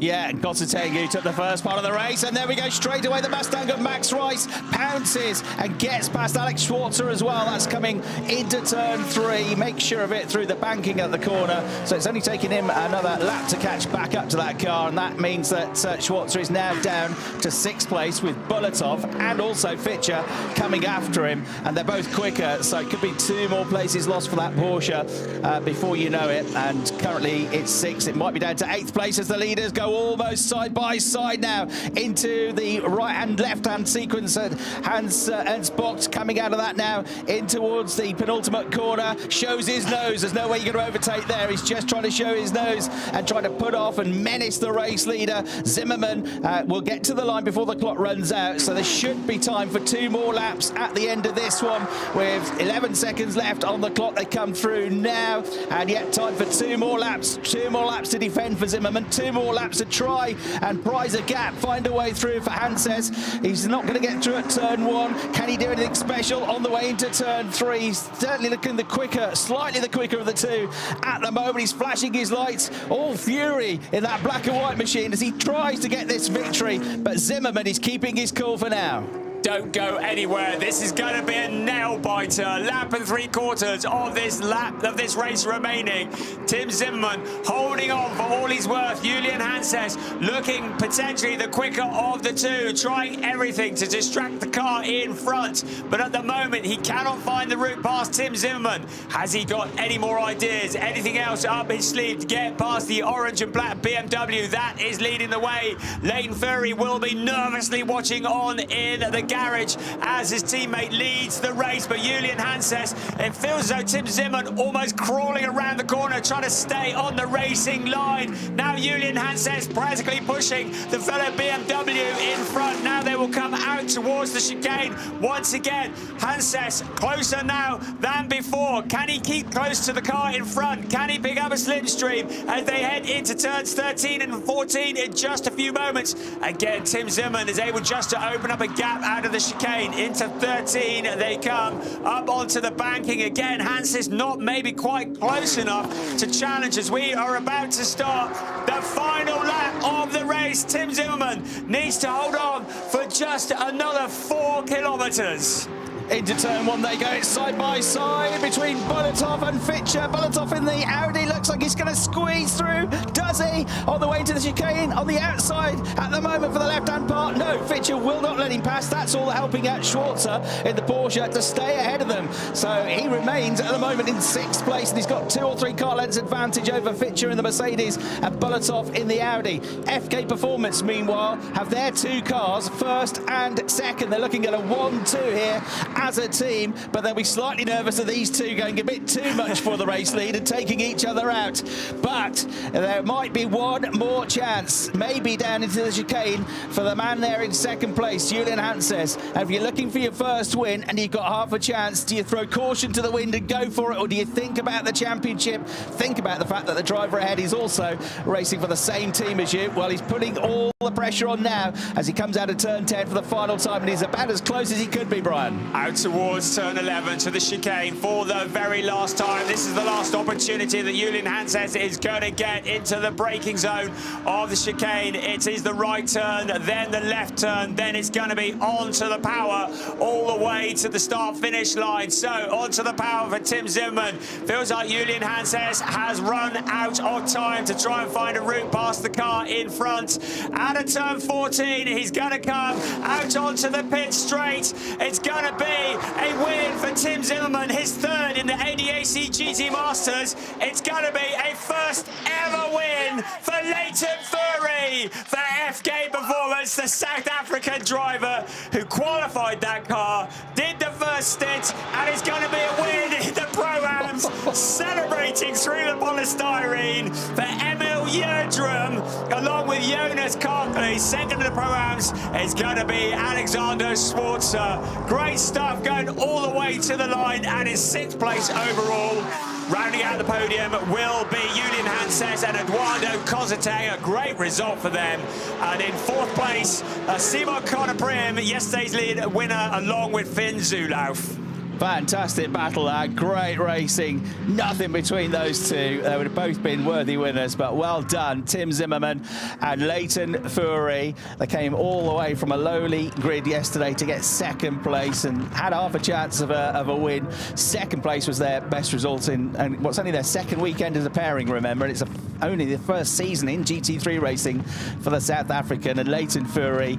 Yeah, Gossetegu took the first part of the race, and there we go, straight away the Mustang of Max Rice pounces and gets past Alex Schwarzer as well. That's coming into turn 3, makes sure of it through the banking at the corner, so it's only taking him another lap to catch back up to that car, and that means that Schwarzer is now down to 6th place with Bulatov and also Fitcher coming after him, and they're both quicker, so it could be 2 more places lost for that Porsche before you know it, and currently it's 6. It might be down to 8th place as the leaders go almost side by side now into the right and left hand sequence. Hans Ernst Bocht coming out of that now in towards the penultimate corner, shows his nose. There's no way you're going to overtake there. He's just trying to show his nose and try to put off and menace the race leader. Zimmermann will get to the line before the clock runs out, so there should be time for 2 more laps at the end of this one with 11 seconds left on the clock. They come through now, and yet time for 2 more laps. 2 more laps to defend for Zimmermann, 2 more laps to try and prize a gap, find a way through for Hanses. He's not going to get through at turn 1. Can he do anything special on the way into turn 3? He's certainly looking the quicker, slightly the quicker of the 2 at the moment. He's flashing his lights, all fury in that black and white machine as he tries to get this victory, but Zimmermann is keeping his cool for now. Don't go anywhere. This is going to be a nail biter. Lap and 3/4 of this race remaining. Tim Zimmermann holding on for all he's worth. Julian Hanses looking potentially the quicker of the 2, trying everything to distract the car in front. But at the moment, he cannot find the route past Tim Zimmermann. Has he got any more ideas? Anything else up his sleeve to get past the orange and black BMW? That is leading the way. Leighton Fury will be nervously watching on in the garage as his teammate leads the race, but Julian Hanses, it feels as though Tim Zimmermann almost crawling around the corner trying to stay on the racing line. Now Julian Hanses practically pushing the fellow BMW in front. Now they will come out towards the chicane once again. Hanses closer now than before. Can he keep close to the car in front? Can he pick up a slipstream as they head into turns 13 and 14 in just a few moments? Again, Tim Zimmermann is able just to open up a gap out of the chicane. Into 13 they come, up onto the banking again. Hanses not maybe quite close enough to challenge as we are about to start the final lap of the race. Tim Zimmermann needs to hold on for just another 4 kilometers. Into turn 1 they go, it's side by side between Bulatov and Fitcher. Bulatov in the Audi, looks like he's going to squeeze through. Does he? On the way into the chicane, on the outside at the moment for the left-hand part. No, Fitcher will not let him pass. That's all helping out Schwarzer in the Porsche to stay ahead of them. So he remains at the moment in 6th place, and he's got 2 or 3 car lengths advantage over Fitcher in the Mercedes and Bulatov in the Audi. FK Performance, meanwhile, have their 2 cars, 1st and 2nd. They're looking at a 1-2 here as a team, but they'll be slightly nervous of these two going a bit too much for the race lead and taking each other out. But there might be one more chance, maybe down into the chicane, for the man there in second place, Julian Hanses. And if you're looking for your first win and you've got half a chance, do you throw caution to the wind and go for it, or do you think about the championship, think about the fact that the driver ahead is also racing for the same team as you? Well, he's putting all the pressure on now as he comes out of turn 10 for the final time, and he's about as close as he could be, Brian. Out towards turn 11 to the chicane for the very last time. This is the last opportunity that Julian Hanses is going to get into the braking zone of the chicane. It is the right turn, then the left turn, then it's going to be onto the power all the way to the start-finish line. So onto the power for Tim Zimmermann. Feels like Julian Hanses has run out of time to try and find a route past the car in front. Out of turn 14, he's going to come out onto the pit straight. It's going to be a win for Tim Zimmermann, his third in the ADAC GT Masters. It's going to be a first ever win for Leighton Fury for FK Performance, the South African driver who qualified that car, did the first stint, and it's going to be a win in the Pro-Ams, celebrating through the polystyrene for Emil Jerdrum, along with Jonas Karkley. Second in the Pro-Ams is going to be Alexander Schwarzer. Great stuff going all the way to the line, and in sixth place overall. Rounding out the podium will be Julian Hanses and Eduardo Kozateng. A great result for them. And in fourth place, Simon Conner-Prim, yesterday's lead winner, along with Finn Zulauf. Fantastic battle there, great racing, nothing between those two. They would have both been worthy winners, but well done, Tim Zimmermann and Leighton Fury. They came all the way from a lowly grid yesterday to get second place and had half a chance of a win. Second place was their best result in, and what's only their second weekend as a pairing, remember, and it's only the first season in GT3 racing for the South African. And Leighton Fury,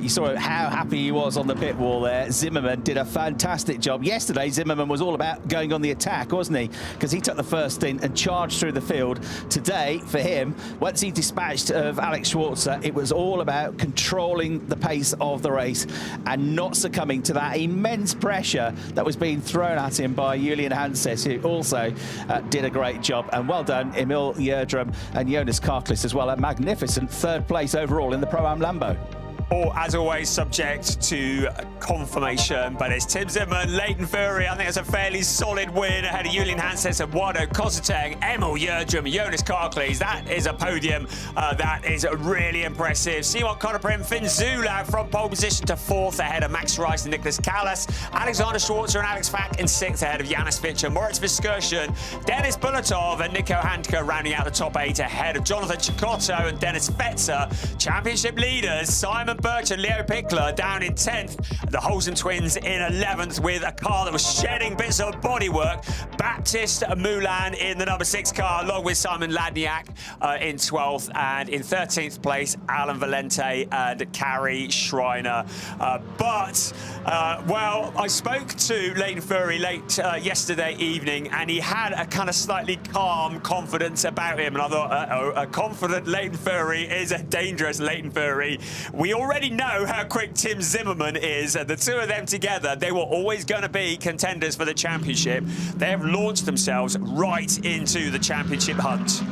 you saw how happy he was on the pit wall there. Zimmermann did a fantastic job. Yesterday, Zimmermann was all about going on the attack, wasn't he? Because he took the first stint and charged through the field. Today, for him, once he dispatched of Alex Schwarzer, it was all about controlling the pace of the race and not succumbing to that immense pressure that was being thrown at him by Julian Hanses, who also did a great job. And well done, Emil Jerdrum and Jonas Karkley as well. A magnificent third place overall in the Pro-Am Lambo. Or, as always, subject to confirmation, but it's Tim Zimmermann, Leighton Fury. I think it's a fairly solid win ahead of Julian Hanses, Eduardo Kozateng, Emil Jerdrum, Jonas Karkley. That is a podium that is really impressive. Simon Conner-Prim, Finn Zulauf from pole position to fourth ahead of Max Rice and Nicholas Callas. Alexander Schwarzer and Alex Fack in sixth ahead of Janis Fischer, Moritz Viskursion, Dennis Bulatov and Nico Handke rounding out the top eight ahead of Jonathan Chicotto and Dennis Fetzer. Championship leaders Simon Birch and Leo Pickler down in 10th. The Holzen twins in 11th with a car that was shedding bits of bodywork. Baptiste Moulin in the number 6 car, along with Simon Ladniak in 12th. And in 13th place, Alan Valente and Carrie Schreiner. Well, I spoke to Leighton Fury late yesterday evening, and he had a kind of slightly calm confidence about him. And I thought, a confident Leighton Fury is a dangerous Leighton Fury. We already know how quick Tim Zimmermann is. The two of them together, they were always going to be contenders for the championship. They have launched themselves right into the championship hunt.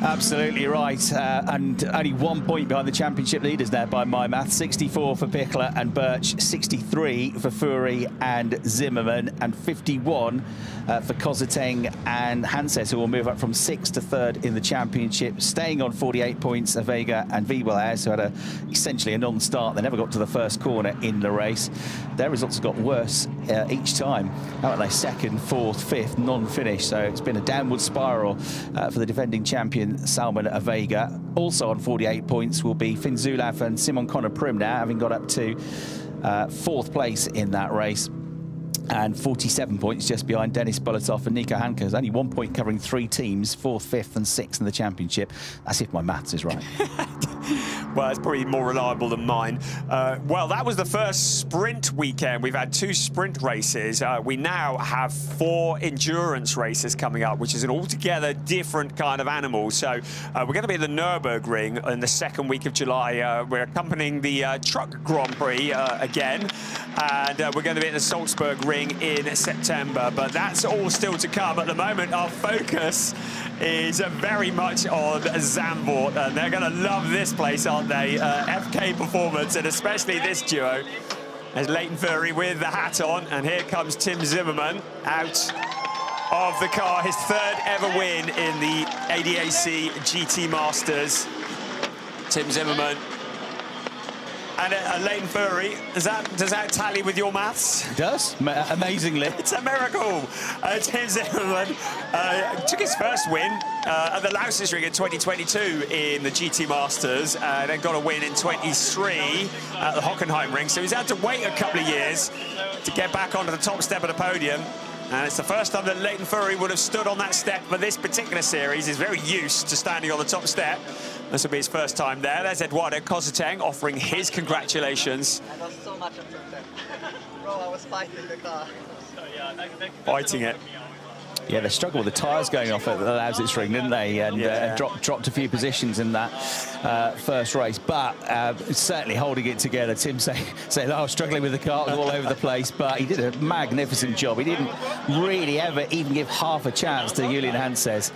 Absolutely right, and only 1 point behind the championship leaders there by my math. 64 for Pickler and Birch, 63 for Fury and Zimmermann, and 51 for Kozateng and Hanses, who will move up from 6th to 3rd in the championship. Staying on 48 points are Vega and Wiebelhaus, who had essentially a non-start. They never got to the first corner in the race. Their results have got worse each time. How about they? 2nd, 4th, 5th, non-finish. So it's been a downward spiral for the defending champion Salman Vega. Also on 48 points will be Finn Zulauf and Simon Conner-Prim now, having got up to 4th place in that race. and 47 points just behind Denis Bolotov and Nico Hanke. Only 1 point covering 3 teams, 4th, 5th and 6th in the championship. That's if my maths is right. Well, it's probably more reliable than mine. Well, that was the first sprint weekend. We've had 2 sprint races. We now have 4 endurance races coming up, which is an altogether different kind of animal. So we're going to be at the Nürburgring in the 2nd week of July. We're accompanying the Truck Grand Prix again. And we're going to be at the Salzburg Ring in September. But that's all still to come. At the moment, our focus is very much on Zandvoort, and they're going to love this place, aren't they? FK Performance, and especially this duo. There's Leighton Fury with the hat on, and here comes Tim Zimmerman out of the car. His 3rd ever win in the ADAC GT Masters. Tim Zimmerman. And Leighton Fury, does that tally with your maths? It does, amazingly. It's a miracle. Tim Zimmerman took his first win at the Lausitz Ring in 2022 in the GT Masters, then got a win in 23 at the Hockenheim Ring. So he's had to wait a couple of years to get back onto the top step of the podium. And it's the first time that Leighton Fury would have stood on that step for this particular series. He's very used to standing on the top step. This will be his first time there. There's Eduardo Kozateng offering his congratulations. I lost so much of that. Bro, I was fighting the car. Fighting it. Yeah, they struggled with the tyres going off at the Lausitz Ring, didn't they? And dropped a few positions in that first race, but certainly holding it together. Tim saying, oh, struggling with the car, all over the place, but he did a magnificent job. He didn't really ever even give half a chance to Julian Hanses.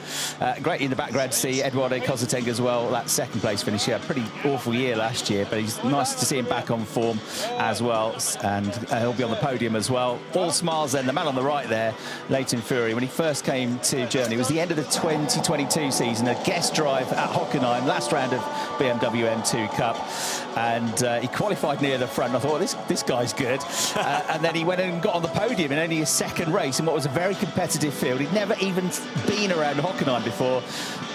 Great in the background to see Eduardo Kozateng as well, that 2nd place finish. He had a pretty awful year last year, but it's nice to see him back on form as well, and he'll be on the podium as well. All smiles then. The man on the right there, Leighton Fury, when he first came to Germany, it was the end of the 2022 season, a guest drive at Hockenheim, last round of BMW M2 Cup, and he qualified near the front. I thought, this guy's good. And then he went and got on the podium in only his 2nd race in what was a very competitive field. He'd never even been around Hockenheim before,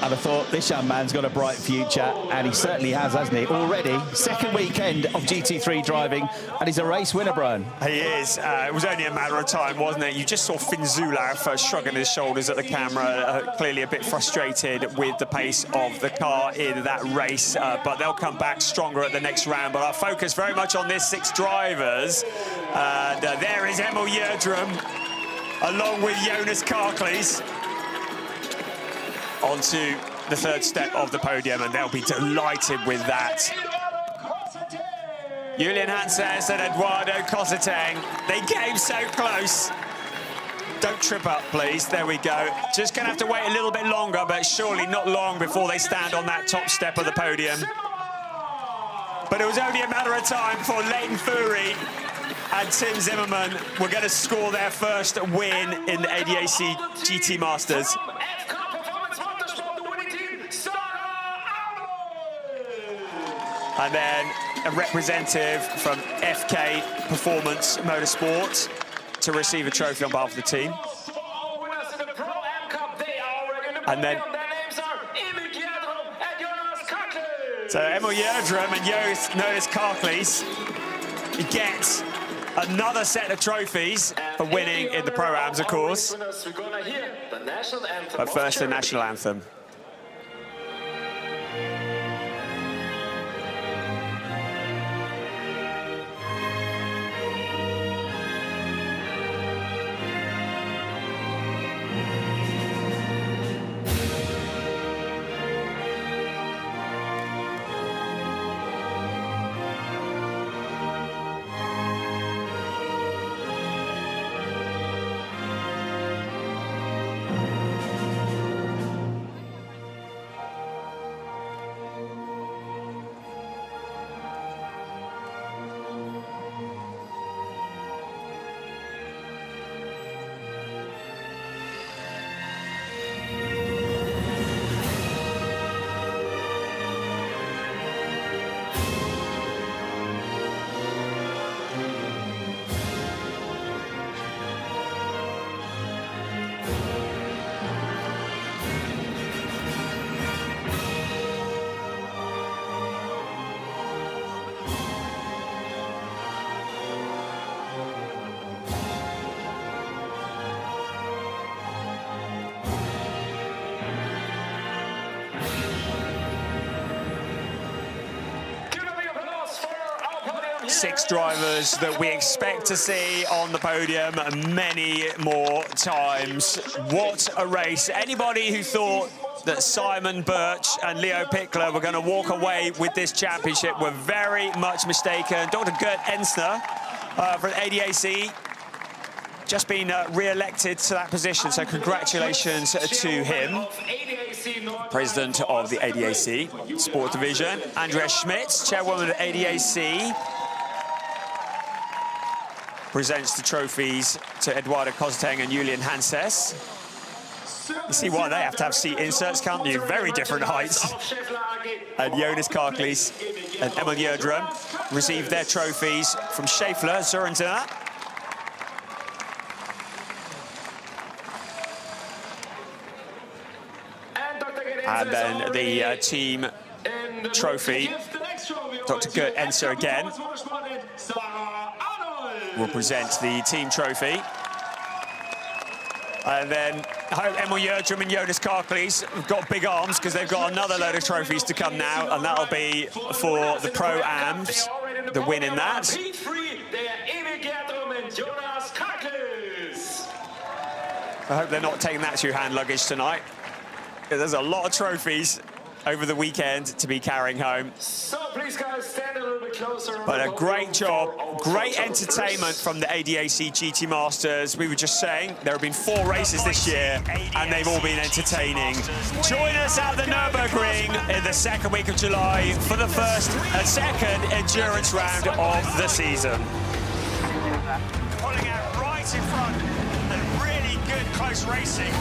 and I thought, this young man's got a bright future, and he certainly has, hasn't he? Already, 2nd weekend of GT3 driving, and he's a race winner, Brian. He is. It was only a matter of time, wasn't it? You just saw Finn Zulauf shrugging his shoulders at the camera, clearly a bit frustrated with the pace of the car in that race, but they'll come back stronger at the next round. But our focus very much on this 6 drivers, and there is Emil Jerdrum along with Jonas Karklees onto the 3rd step of the podium, and they'll be delighted with that. Julian Hanses and Eduardo Kozateng, they came so close. Don't trip up, please. There we go. Just going to have to wait a little bit longer, but surely not long before they stand on that top step of the podium. But it was only a matter of time before Leighton Fury and Tim Zimmerman were going to score their first win in the ADAC GT Masters. And then a representative from FK Performance Motorsport to receive a trophy on behalf of the team. And then so Emil Jerdrum and Jonas Karklees get another set of trophies for winning in the Pro-Ams, of course. But first, the national anthem. 6 drivers that we expect to see on the podium many more times. What a race. Anybody who thought that Simon Birch and Leo Pickler were going to walk away with this championship were very much mistaken. Dr. Gert Ensner from ADAC just been re-elected to that position, so congratulations to him. President of the ADAC Sport Division, Andrea Schmitz, chairwoman of ADAC, presents the trophies to Eduardo Cosateng and Julian Hanses. You see why they have to have seat inserts, can't you? Very different heights. And Jonas Karklis and Emil Jördrum received their trophies from Schäffler, Zurendner. And then the team trophy, Dr. Gert Ensner again will present the team trophy. And then I hope Emil Jördrum and Jonas Karklis have got big arms, because they've got another load of trophies to come now, and that'll be for the Pro-Ams, the win in that. I hope they're not taking that to hand luggage tonight. There's a lot of trophies over the weekend to be carrying home. So please guys, stand a little bit closer. But a great job, great entertainment from the ADAC GT Masters. We were just saying, there have been 4 races this year, and they've all been entertaining. Join us at the Nürburgring in the 2nd week of July for the first and second endurance round of the season. Pulling out right in front, and really good close racing.